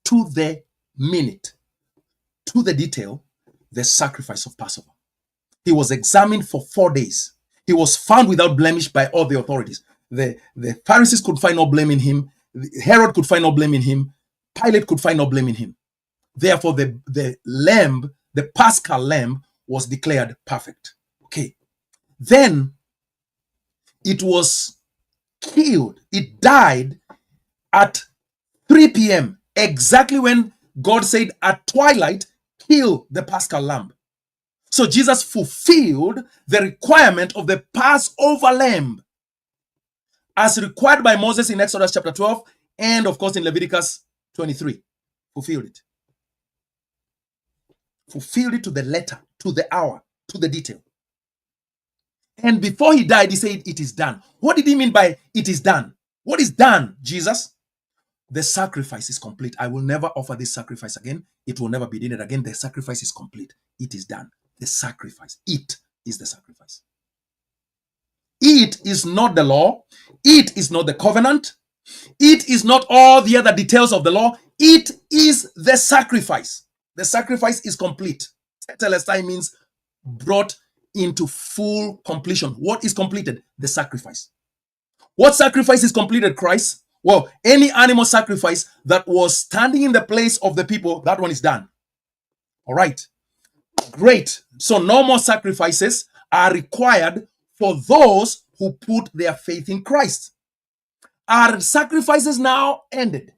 to the minute, to the detail, the sacrifice of Passover. He was examined for 4 days. He was found without blemish by all the authorities. The Pharisees could find no blame in him. Herod could find no blame in him. Pilate could find no blame in him. Therefore, the lamb, the Paschal lamb, was declared perfect. Okay. Then it was killed. It died at 3 p.m. exactly when God said at twilight, kill the Paschal lamb. So Jesus fulfilled the requirement of the Passover lamb as required by Moses in Exodus chapter 12 and of course in Leviticus 23. Fulfilled it. Fulfilled it to the letter, to the hour, to the detail. And before he died, he said, it is done. What did he mean by it is done? What is done, Jesus? The sacrifice is complete. I will never offer this sacrifice again. It will never be needed again. The sacrifice is complete. It is done. The sacrifice. It is the sacrifice. It is not the law. It is not the covenant. It is not all the other details of the law. It is the sacrifice. The sacrifice is complete. Tetelestai means brought into full completion. What is completed? The sacrifice. What sacrifice is completed, Christ? Well, any animal sacrifice that was standing in the place of the people, that one is done. All right. Great. So no more sacrifices are required for those who put their faith in Christ. Are sacrifices now ended?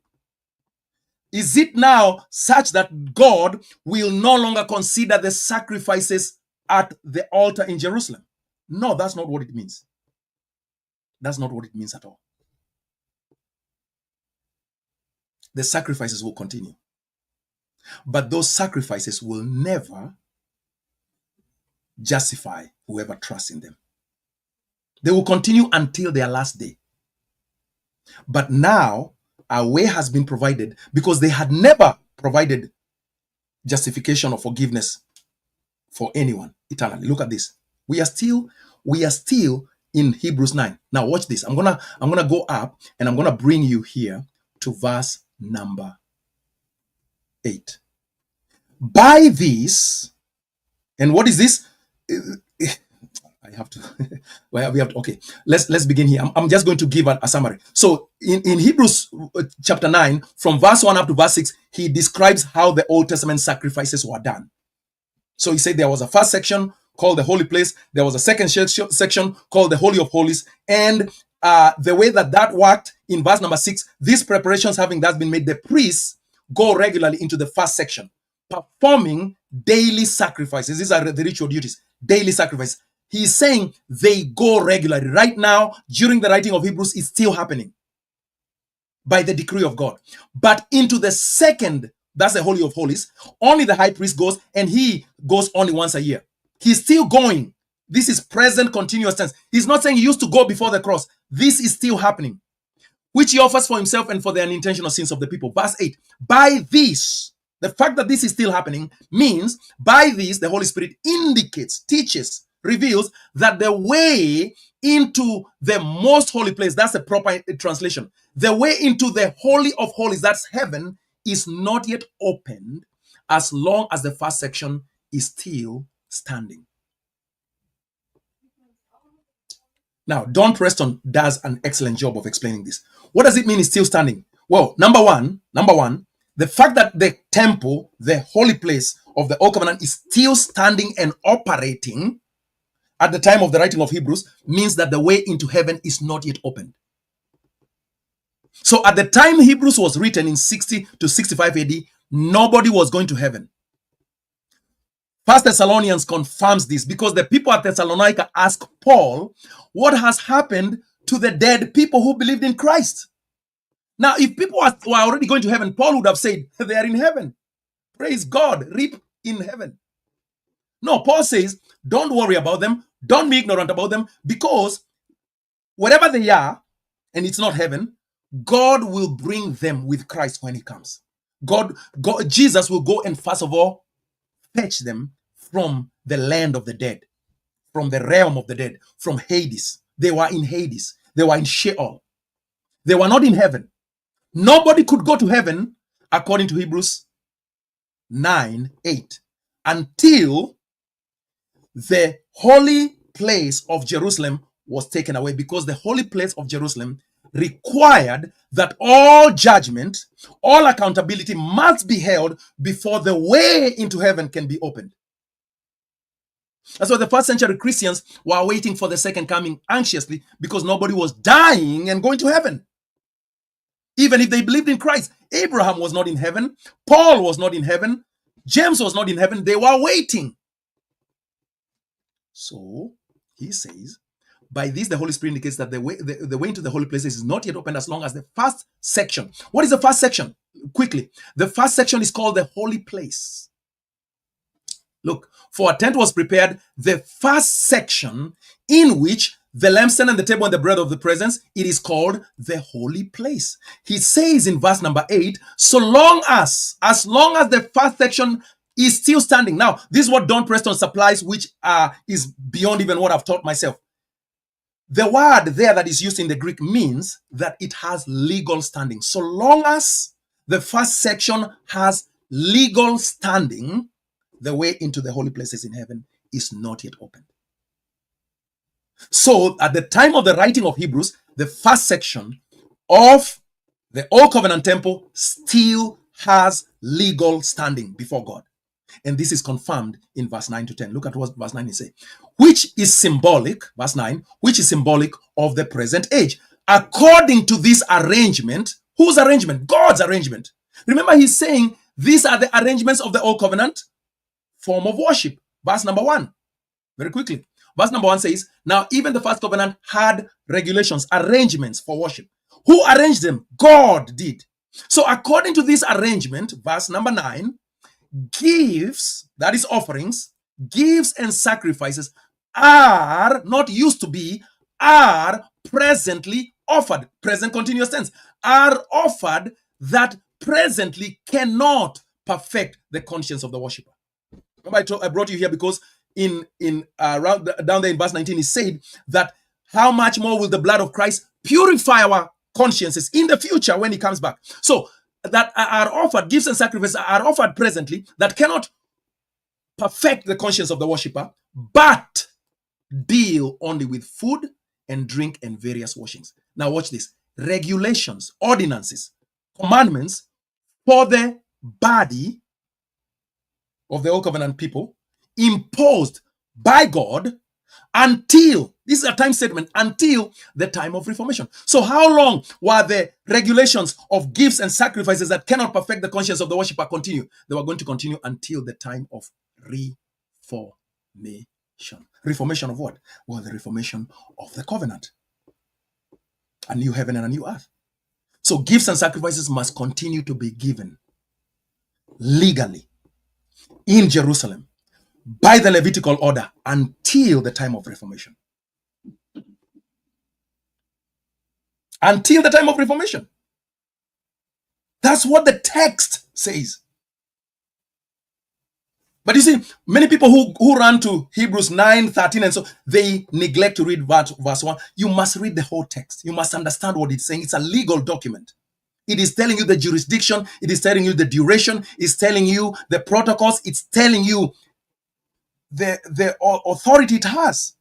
Is it now such that God will no longer consider the sacrifices at the altar in Jerusalem? No, that's not what it means. That's not what it means at all. The sacrifices will continue. But those sacrifices will never justify whoever trusts in them. They will continue until their last day. But now a way has been provided because they had never provided justification or forgiveness for anyone eternally. Look at this. We are still in Hebrews 9. Now watch this. I'm gonna go up and I'm gonna bring you here to verse number 8. By this, and what is this? I have to. Well, we have to. Okay, let's begin here. I'm just going to give a summary. So in Hebrews chapter 9, from verse 1 up to verse 6, he describes how the Old Testament sacrifices were done. So he said there was a first section called the holy place. There was a second section called the Holy of Holies. And the way that worked in verse number 6, these preparations having thus been made, the priests go regularly into the first section, performing daily sacrifices. These are the ritual duties, daily sacrifices. He's saying they go regularly. Right now, during the writing of Hebrews, it's still happening by the decree of God. But into the second, that's the Holy of Holies, only the high priest goes, and he goes only once a year. He's still going. This is present continuous tense. He's not saying he used to go before the cross. This is still happening, which he offers for himself and for the unintentional sins of the people. Verse 8, by this, the fact that this is still happening means by this, the Holy Spirit indicates, teaches, reveals that the way into the most holy place, that's the proper translation, the way into the Holy of Holies, that's heaven, is not yet opened as long as the first section is still standing. Now, Don Preston does an excellent job of explaining this. What does it mean it's still standing? Well, number one, the fact that the temple, the holy place of the Old Covenant, is still standing and operating at the time of the writing of Hebrews means that the way into heaven is not yet opened. So at the time Hebrews was written in 60 to 65 AD, nobody was going to heaven. First Thessalonians confirms this because the people at Thessalonica asked Paul, what has happened to the dead people who believed in Christ? Now, if people were already going to heaven, Paul would have said, they are in heaven. Praise God, reap in heaven. No, Paul says, don't worry about them. Don't be ignorant about them, because wherever they are, and it's not heaven, God will bring them with Christ when he comes. Jesus will go and first of all fetch them from the land of the dead, from the realm of the dead, from Hades. They were in Hades. They were in Sheol. They were not in heaven. Nobody could go to heaven, according to Hebrews 9:8, until the holy place of Jerusalem was taken away, because the holy place of Jerusalem required that all judgment, all accountability must be held before the way into heaven can be opened. That's why the first century Christians were waiting for the second coming anxiously, because nobody was dying and going to heaven. Even if they believed in Christ, Abraham was not in heaven, Paul was not in heaven, James was not in heaven. They were waiting. So he says, by this the Holy Spirit indicates that the way into the holy places is not yet opened as long as the first section. What is the first section? Quickly, the first section is called the holy place. Look, for a tent was prepared, the first section in which the lampstand and the table and the bread of the presence, it is called the holy place. He says in verse number 8, as long as the first section is still standing. Now, this is what Don Preston supplies, which is beyond even what I've taught myself. The word there that is used in the Greek means that it has legal standing. So long as the first section has legal standing, the way into the holy places in heaven is not yet opened. So at the time of the writing of Hebrews, the first section of the Old Covenant temple still has legal standing before God. And this is confirmed in verse 9 to 10. Look at what verse 9 is saying. Which is symbolic, verse 9, which is symbolic of the present age. According to this arrangement, whose arrangement? God's arrangement. Remember, he's saying these are the arrangements of the Old Covenant form of worship. Verse number 1. Very quickly. Verse number 1 says, now even the first covenant had regulations, arrangements for worship. Who arranged them? God did. So according to this arrangement, verse number 9, gifts, that is offerings, gifts and sacrifices are not used to be, are presently offered. Present continuous tense. Are offered that presently cannot perfect the conscience of the worshiper. Remember, I brought you here because down there in verse 19, it said that how much more will the blood of Christ purify our consciences in the future when he comes back. So that are offered, gifts and sacrifices are offered presently that cannot perfect the conscience of the worshiper, but deal only with food and drink and various washings. Now watch this. Regulations, ordinances, commandments for the body of the Old Covenant people imposed by God until, this is a time statement, until the time of Reformation. So how long were the regulations of gifts and sacrifices that cannot perfect the conscience of the worshiper continue? They were going to continue until the time of Reformation. Reformation of what? Well, the reformation of the covenant. A new heaven and a new earth. So gifts and sacrifices must continue to be given legally in Jerusalem by the Levitical order until the time of Reformation. Until the time of Reformation. That's what the text says. But you see, many people who run to Hebrews 9:13 and so, they neglect to read verse 1. You must read the whole text. You must understand what it's saying. It's a legal document. It is telling you the jurisdiction. It is telling you the duration. It's telling you the protocols. It's telling you the authority it has,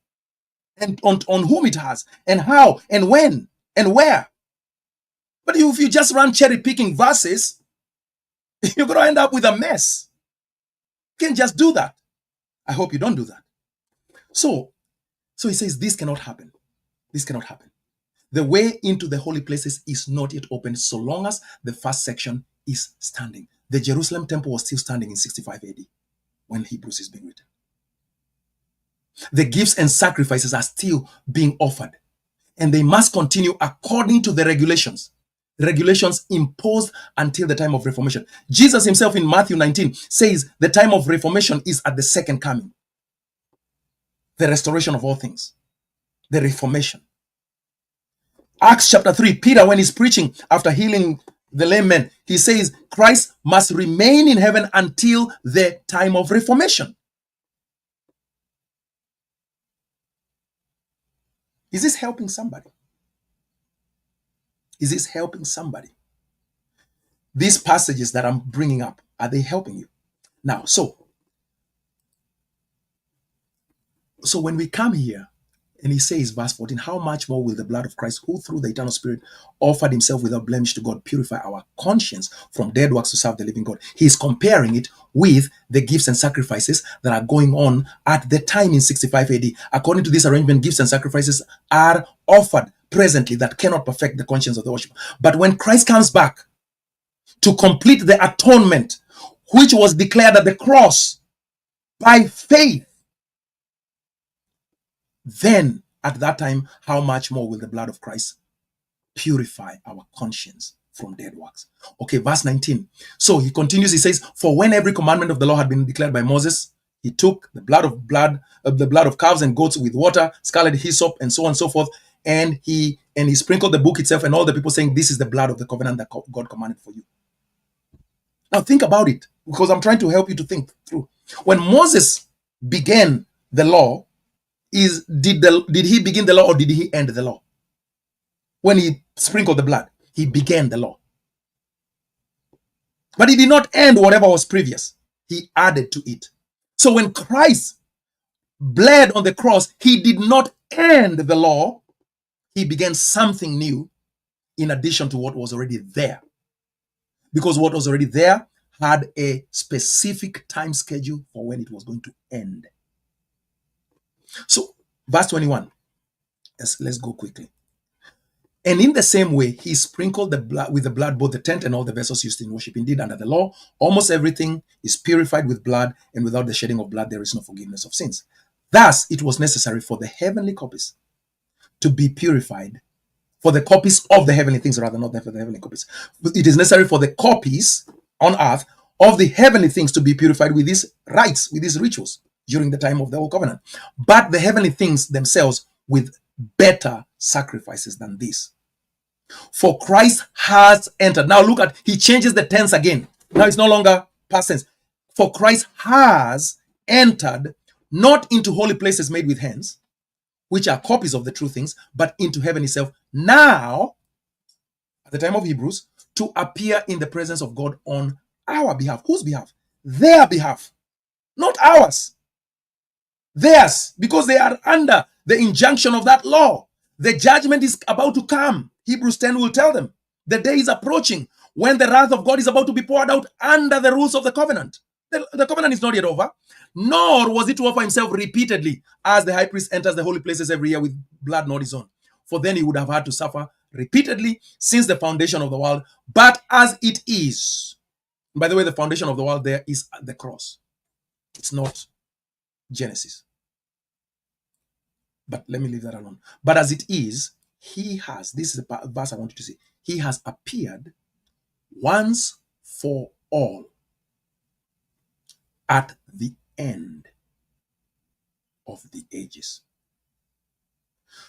and on whom it has, and how, and when, and where. But if you just run cherry picking verses, you're going to end up with a mess. You can't just do that. I hope you don't do that. So he says this cannot happen. This cannot happen. The way into the holy places is not yet open so long as the first section is standing. The Jerusalem temple was still standing in 65 AD when Hebrews is being written. The gifts and sacrifices are still being offered, and they must continue according to the regulations imposed until the time of Reformation. Jesus himself in Matthew 19 says the time of Reformation is at the second coming. The restoration of all things. The Reformation. Acts chapter 3, Peter, when he's preaching after healing the lame man, he says Christ must remain in heaven until the time of Reformation. Is this helping somebody? Is this helping somebody? These passages that I'm bringing up, are they helping you? Now, so when we come here, and he says, verse 14, how much more will the blood of Christ, who through the eternal Spirit offered himself without blemish to God, purify our conscience from dead works to serve the living God? He's comparing it with the gifts and sacrifices that are going on at the time in 65 AD. According to this arrangement, gifts and sacrifices are offered presently that cannot perfect the conscience of the worshiper. But when Christ comes back to complete the atonement, which was declared at the cross by faith, then at that time, how much more will the blood of Christ purify our conscience from dead works? Okay, verse 19. So he continues, he says, for when every commandment of the law had been declared by Moses, He took the blood of calves and goats with water, scarlet hyssop, and so on and so forth, and he sprinkled the book itself, and all the people saying, "This is the blood of the covenant that God commanded for you." Now think about it, because I'm trying to help you to think through. When Moses began the law, did he begin the law or did he end the law? When he sprinkled the blood, he began the law. But he did not end whatever was previous. He added to it. So when Christ bled on the cross, he did not end the law. He began something new in addition to what was already there. Because what was already there had a specific time schedule for when it was going to end. So, verse 21. Let's go quickly. And in the same way, he sprinkled the blood with the blood, both the tent and all the vessels used in worship. Indeed, under the law, almost everything is purified with blood, and without the shedding of blood, there is no forgiveness of sins. Thus, it was necessary for the heavenly copies to be purified, for the copies of the heavenly things, rather, not for the heavenly copies. It is necessary for the copies on earth of the heavenly things to be purified with these rites, with these rituals during the time of the Old Covenant. But the heavenly things themselves with better sacrifices than this. For Christ has entered. Now look at, he changes the tense again. Now it's no longer past tense. For Christ has entered not into holy places made with hands, which are copies of the true things, but into heaven itself. Now, at the time of Hebrews, to appear in the presence of God on our behalf. Whose behalf? Their behalf. Not ours. Theirs, because they are under the injunction of that law. The judgment is about to come. Hebrews 10 will tell them. The day is approaching when the wrath of God is about to be poured out under the rules of the covenant. The covenant is not yet over, nor was it to offer himself repeatedly as the high priest enters the holy places every year with blood not his own. For then he would have had to suffer repeatedly since the foundation of the world. But as it is, by the way, the foundation of the world there is the cross. It's not Genesis. But let me leave that alone. But as it is, he has, this is the verse I want you to see, he has appeared once for all at the end of the ages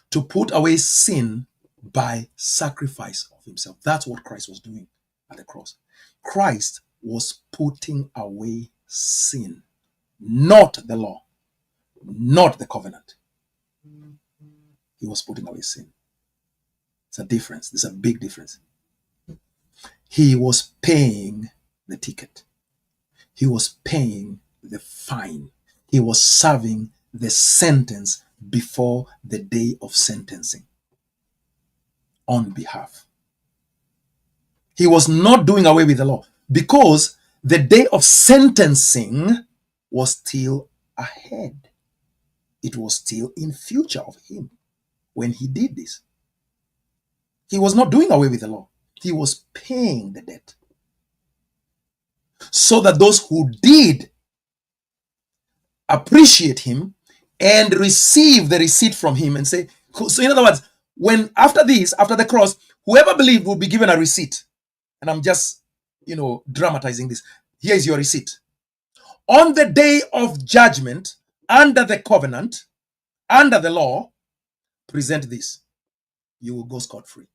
to put away sin by sacrifice of himself. That's what Christ was doing at the cross. Christ was putting away sin, not the law, not the covenant. He was putting away sin. It's a difference. There's a big difference. He was paying the ticket. He was paying the fine. He was serving the sentence before the day of sentencing on behalf. He was not doing away with the law because the day of sentencing was still ahead. It was still in future of him when he did this. He was not doing away with the law. He was paying the debt. So that those who did appreciate him and receive the receipt from him and say, so in other words, when after this, after the cross, whoever believed will be given a receipt. And I'm just, dramatizing this. Here is your receipt. On the day of judgment, under the covenant, under the law, present this. You will go scot-free.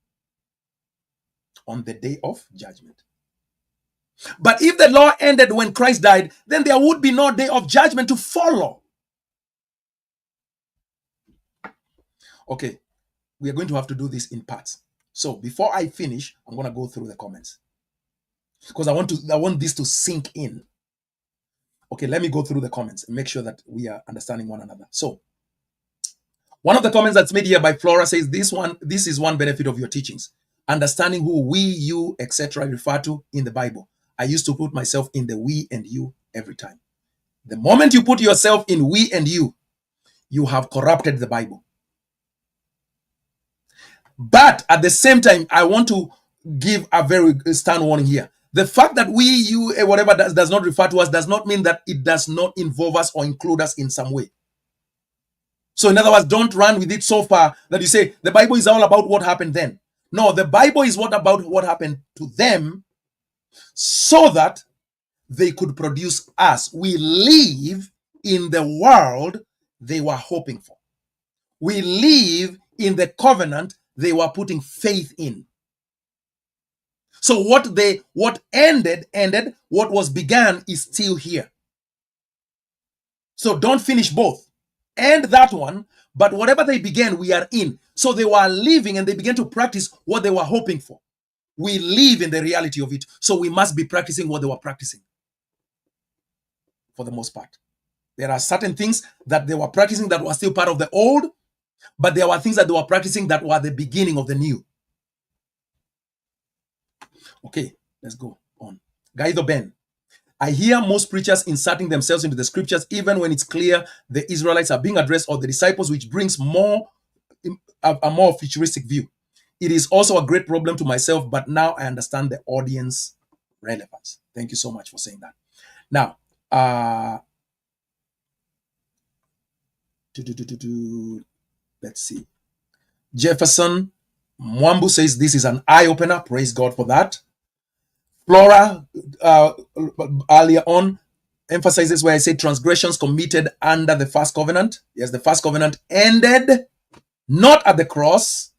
On the day of judgment. But if the law ended when Christ died, then there would be no day of judgment to follow. Okay, we are going to have to do this in parts. So before I finish, I'm going to go through the comments because I want this to sink in. Okay, let me go through the comments and make sure that we are understanding one another. So, one of the comments that's made here by Flora says, this is one benefit of your teachings. Understanding who we, you, etc. refer to in the Bible. I used to put myself in the we and you every time. The moment you put yourself in we and you have corrupted the Bible. But at the same time, I want to give a very stern warning here. The fact that we, you, whatever does not refer to us does not mean that it does not involve us or include us in some way. So in other words, don't run with it so far that you say the Bible is all about what happened then. No, the Bible is about what happened to them so that they could produce us. We live in the world they were hoping for. We live in the covenant they were putting faith in. So what ended, what was began is still here. So don't finish both. End that one, but whatever they began, we are in. So they were living and they began to practice what they were hoping for. We live in the reality of it. So we must be practicing what they were practicing for the most part. There are certain things that they were practicing that were still part of the old, but there were things that they were practicing that were the beginning of the new. Okay, let's go on. Gaido Ben. I hear most preachers inserting themselves into the scriptures even when it's clear the Israelites are being addressed or the disciples, which brings a more futuristic view. It is also a great problem to myself, but now I understand the audience relevance. Thank you so much for saying that. Now, let's see. Jefferson Mwambu says this is an eye-opener. Praise God for that. Flora earlier on emphasizes where I say transgressions committed under the first covenant. Yes, the first covenant ended not at the cross.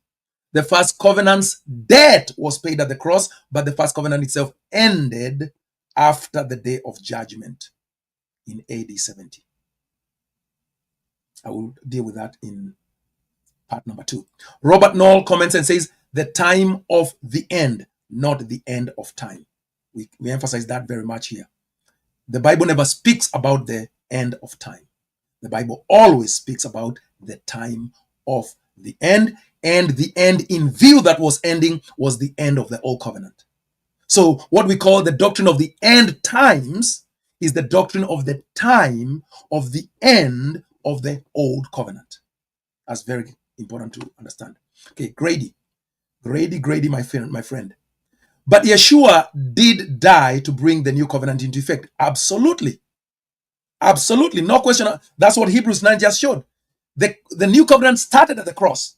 The first covenant's debt was paid at the cross, but the first covenant itself ended after the day of judgment in AD 70. I will deal with that in part number 2. Robert Knoll comments and says, the time of the end, not the end of time. We emphasize that very much here. The Bible never speaks about the end of time. The Bible always speaks about the time of the end, and the end in view that was ending was the end of the old covenant. So what we call the doctrine of the end times is the doctrine of the time of the end of the old covenant. That's very important to understand. Okay, Grady, my friend. But Yeshua did die to bring the new covenant into effect. Absolutely. Absolutely. No question. That's what Hebrews 9 just showed. The new covenant started at the cross.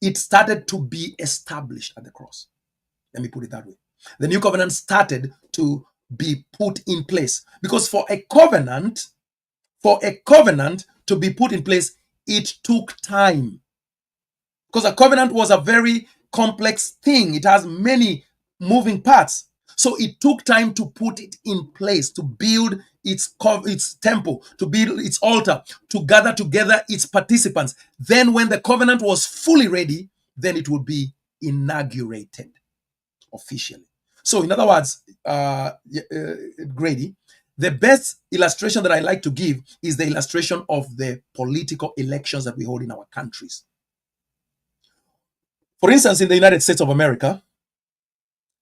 It started to be established at the cross. Let me put it that way. The new covenant started to be put in place. Because for a covenant to be put in place, it took time. Because a covenant was a very complex thing. It has many moving parts. So it took time to put it in place, to build its temple, to build its altar, to gather together its participants. Then when the covenant was fully ready, then it would be inaugurated officially. So in other words, Grady, the best illustration that I like to give is the illustration of the political elections that we hold in our countries. For instance, in the United States of America,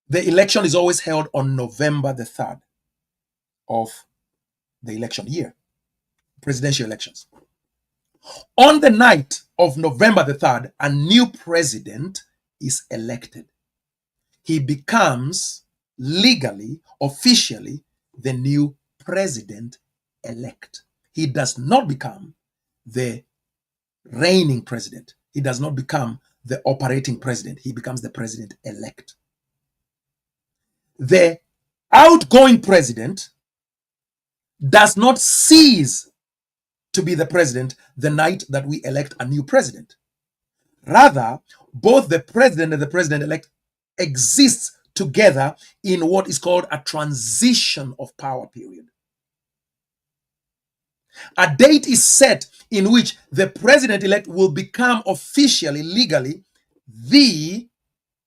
the election is always held on November the 3rd of the election year, presidential elections. On the night of November the 3rd, a new president is elected. He becomes legally, officially, the new president-elect. He does not become the reigning president. He does not become the operating president. He becomes the president-elect. The outgoing president does not cease to be the president the night that we elect a new president. Rather, both the president and the president-elect exist together in what is called a transition of power period. A date is set in which the president-elect will become officially, legally, the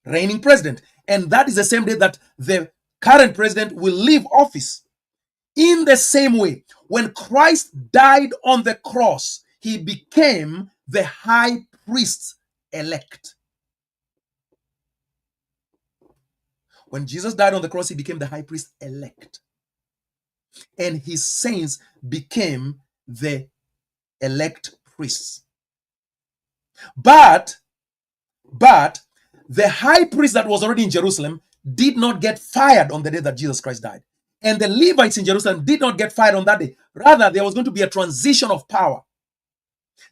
reigning president. And that is the same day that the current president will leave office. In the same way, when Christ died on the cross, he became the high priest elect. When Jesus died on the cross, he became the high priest elect. And his saints became the elect priests. But the high priest that was already in Jerusalem did not get fired on the day that Jesus Christ died. And the Levites in Jerusalem did not get fired on that day. Rather, there was going to be a transition of power.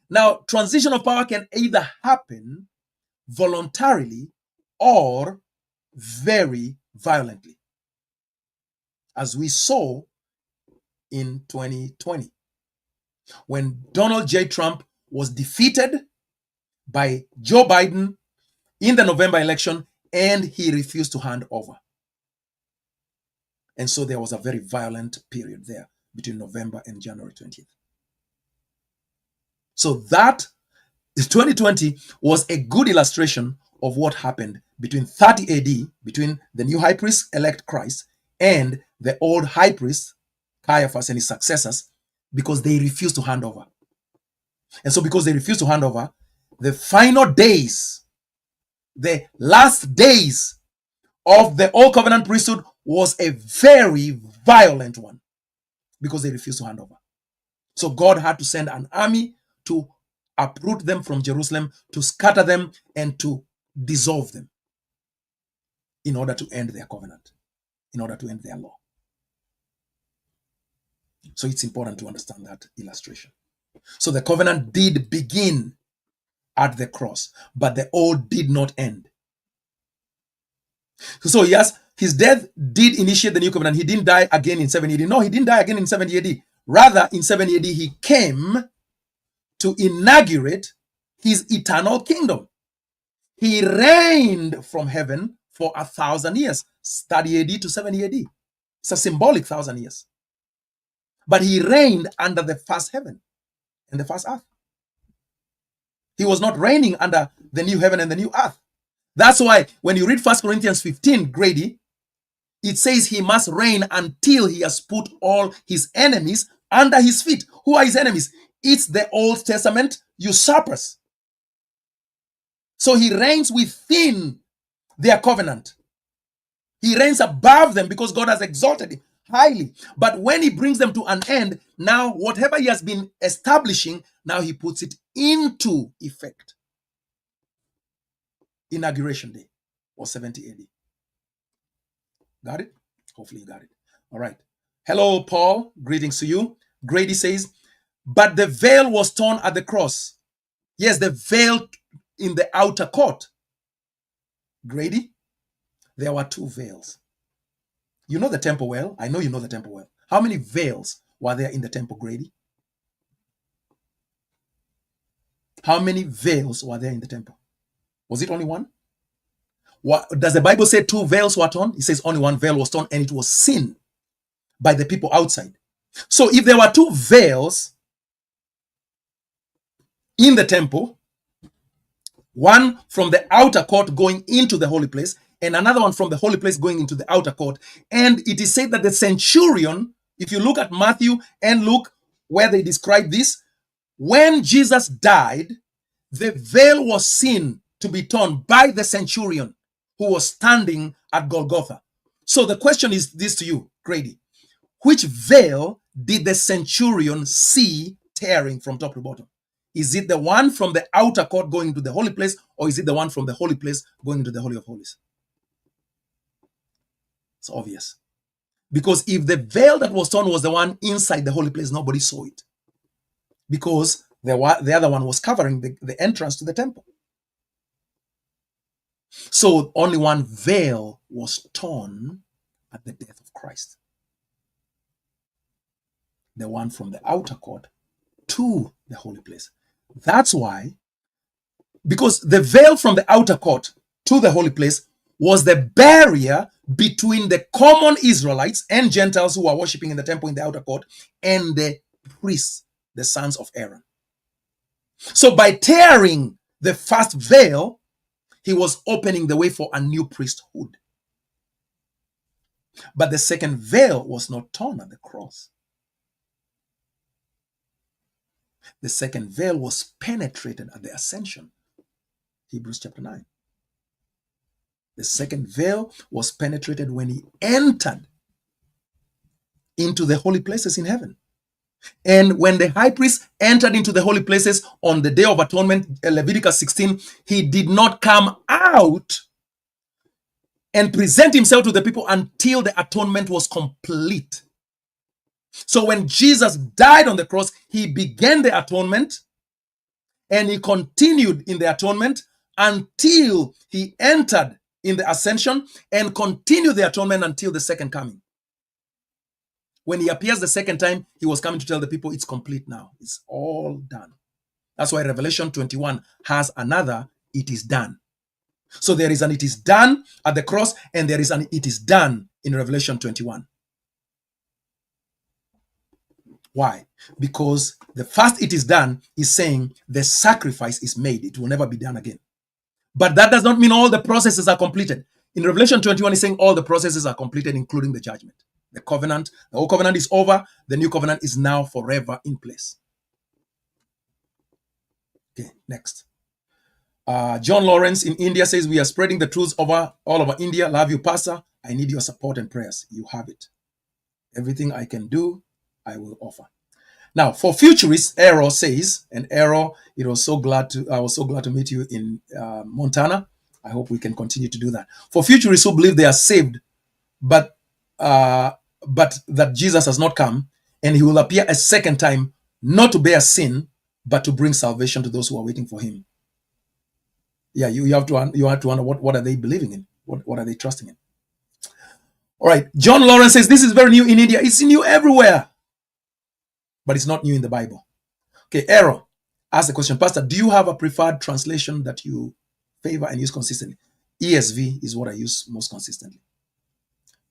Now, transition of power can either happen voluntarily or very violently. As we saw in 2020 when Donald J. Trump was defeated by Joe Biden in the November election and he refused to hand over. And so there was a very violent period there between November and January 20th. So that 2020 was a good illustration of what happened between 30 AD, between the new high priest elect Christ and the old high priest Caiaphas and his successors, because they refused to hand over. And so because they refused to hand over, the final days, the last days of the old covenant priesthood was a very violent one because they refused to hand over. So God had to send an army to uproot them from Jerusalem, to scatter them, and to dissolve them in order to end their covenant, in order to end their law. So it's important to understand that illustration. So the covenant did begin at the cross, but the old did not end. So yes, his death did initiate the new covenant. He didn't die again in 70 AD. No, he didn't die again in 70 AD. Rather, in 70 AD, he came to inaugurate his eternal kingdom. He reigned from heaven for 1,000 years, 30 AD to 70 AD. It's a symbolic 1,000 years. But he reigned under the first heaven and the first earth. He was not reigning under the new heaven and the new earth. That's why when you read 1 Corinthians 15, Grady, it says he must reign until he has put all his enemies under his feet. Who are his enemies? It's the Old Testament usurpers. So he reigns within their covenant. He reigns above them because God has exalted him highly. But when he brings them to an end, now whatever he has been establishing, now he puts it into effect. Inauguration Day was 70 AD. Got it? Hopefully you got it. All right. Hello, Paul. Greetings to you. Grady says, but the veil was torn at the cross. Yes, the veil in the outer court. Grady, there were two veils. You know the temple well. I know you know the temple well. How many veils were there in the temple, Grady? How many veils were there in the temple? Was it only one? What, does the Bible say two veils were torn? It says only one veil was torn, and it was seen by the people outside. So if there were two veils in the temple, one from the outer court going into the holy place, and another one from the holy place going into the outer court. And it is said that the centurion, if you look at Matthew and Luke, where they describe this, when Jesus died, the veil was seen to be torn by the centurion who was standing at Golgotha. So the question is this to you, Grady. Which veil did the centurion see tearing from top to bottom? Is it the one from the outer court going into the holy place, or is it the one from the holy place going into the Holy of Holies? It's obvious. Because if the veil that was torn was the one inside the holy place, nobody saw it. Because the other one was covering the entrance to the temple. So only one veil was torn at the death of Christ. The one from the outer court to the holy place. That's why, because the veil from the outer court to the holy place was the barrier between the common Israelites and Gentiles who are worshiping in the temple in the outer court and the priests, the sons of Aaron. So by tearing the first veil, he was opening the way for a new priesthood. But the second veil was not torn at the cross. The second veil was penetrated at the ascension. Hebrews chapter 9. The second veil was penetrated when he entered into the holy places in heaven. And when the high priest entered into the holy places on the Day of Atonement, Leviticus 16, he did not come out and present himself to the people until the atonement was complete. So when Jesus died on the cross, he began the atonement and he continued in the atonement until he entered in the ascension and continued the atonement until the second coming. When he appears the second time, he was coming to tell the people it's complete now. It's all done. That's why Revelation 21 has another, it is done. So there is an it is done at the cross, and there is an it is done in Revelation 21. Why? Because the first it is done is saying the sacrifice is made. It will never be done again. But that does not mean all the processes are completed. In Revelation 21, it's saying all the processes are completed, including the judgment. The covenant, the old covenant is over. The new covenant is now forever in place. Okay, next. John Lawrence in India says, we are spreading the truths over all over India. Love you, Pastor. I need your support and prayers. You have it. Everything I can do, I will offer. Now, for futurists, Arrow says, and Arrow, I was so glad to meet you in Montana. I hope we can continue to do that. For futurists who believe they are saved, but that Jesus has not come, and he will appear a second time, not to bear sin, but to bring salvation to those who are waiting for him. Yeah, you have to wonder what are they believing in? What are they trusting in? All right, John Lawrence says, this is very new in India. It's new everywhere, but it's not new in the Bible. Okay, Arrow ask the question, Pastor, do you have a preferred translation that you favor and use consistently? ESV is what I use most consistently.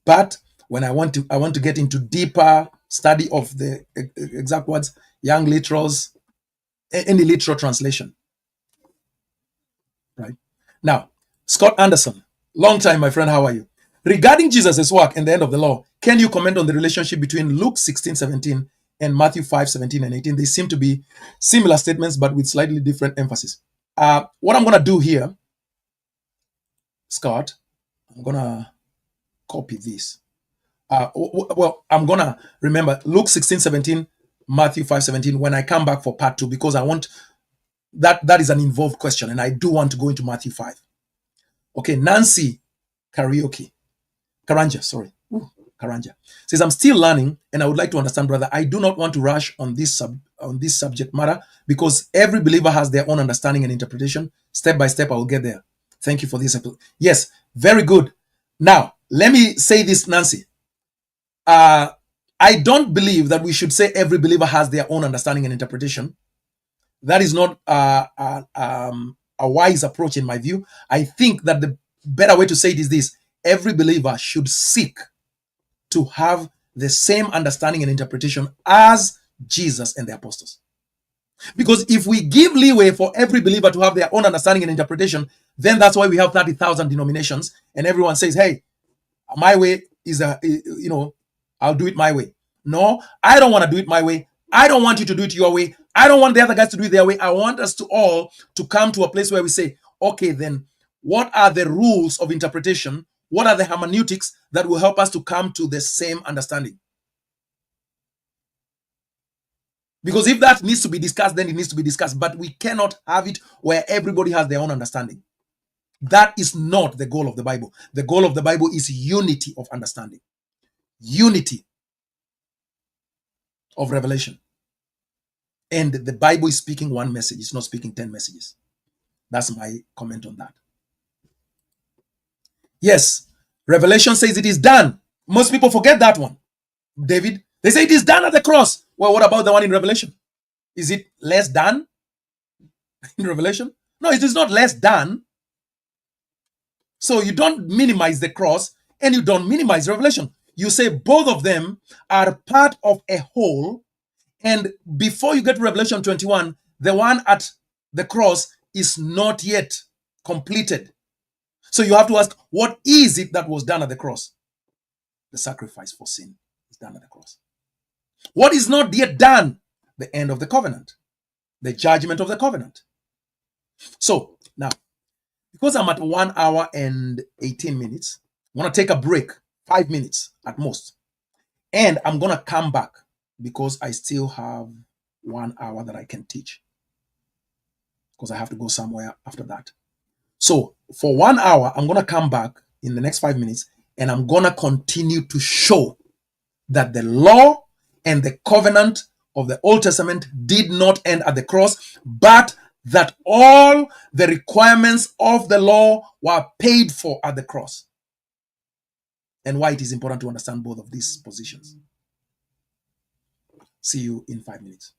But when I want to get into deeper study of the exact words, young literals, any literal translation. Right? Now, Scott Anderson, long time, my friend, how are you? Regarding Jesus' work and the end of the law, can you comment on the relationship between Luke 16:17 and Matthew 5:17 and 18? They seem to be similar statements, but with slightly different emphasis. What I'm going to do here, Scott, I'm going to copy this. Well, I'm going to remember Luke 16:17, Matthew 5:17 when I come back for part 2, because I want that is an involved question, and I do want to go into Matthew 5. Okay, Nancy Karanja says, I'm still learning and I would like to understand, brother. I do not want to rush on this subject matter because every believer has their own understanding and interpretation. Step by step, I will get there. Thank you for this. Yes, very good. Now, let me say this, Nancy. I don't believe that we should say every believer has their own understanding and interpretation. That is not a wise approach in my view. I think that the better way to say it is this: every believer should seek to have the same understanding and interpretation as Jesus and the apostles. Because if we give leeway for every believer to have their own understanding and interpretation, then that's why we have 30,000 denominations, and everyone says, hey, my way is I'll do it my way. No, I don't want to do it my way. I don't want you to do it your way. I don't want the other guys to do it their way. I want us to all to come to a place where we say, okay, then what are the rules of interpretation? What are the hermeneutics that will help us to come to the same understanding? Because if that needs to be discussed, then it needs to be discussed. But we cannot have it where everybody has their own understanding. That is not the goal of the Bible. The goal of the Bible is unity of understanding. Unity of revelation. And the Bible is speaking one message. It's not speaking 10 messages. That's my comment on that. Yes, Revelation says it is done. Most people forget that one. David, they say it is done at the cross. Well, what about the one in Revelation? Is it less done in Revelation? No, it is not less done. So you don't minimize the cross and you don't minimize Revelation. You say both of them are part of a whole. And before you get to Revelation 21, the one at the cross is not yet completed. So you have to ask, what is it that was done at the cross? The sacrifice for sin is done at the cross. What is not yet done? The end of the covenant, the judgment of the covenant. So now, because I'm at 1 hour and 18 minutes, I want to take a break, 5 minutes at most. And I'm going to come back because I still have 1 hour that I can teach, because I have to go somewhere after that. So for 1 hour, I'm going to come back in the next 5 minutes, and I'm going to continue to show that the law and the covenant of the Old Testament did not end at the cross, but that all the requirements of the law were paid for at the cross. And why it is important to understand both of these positions. See you in 5 minutes.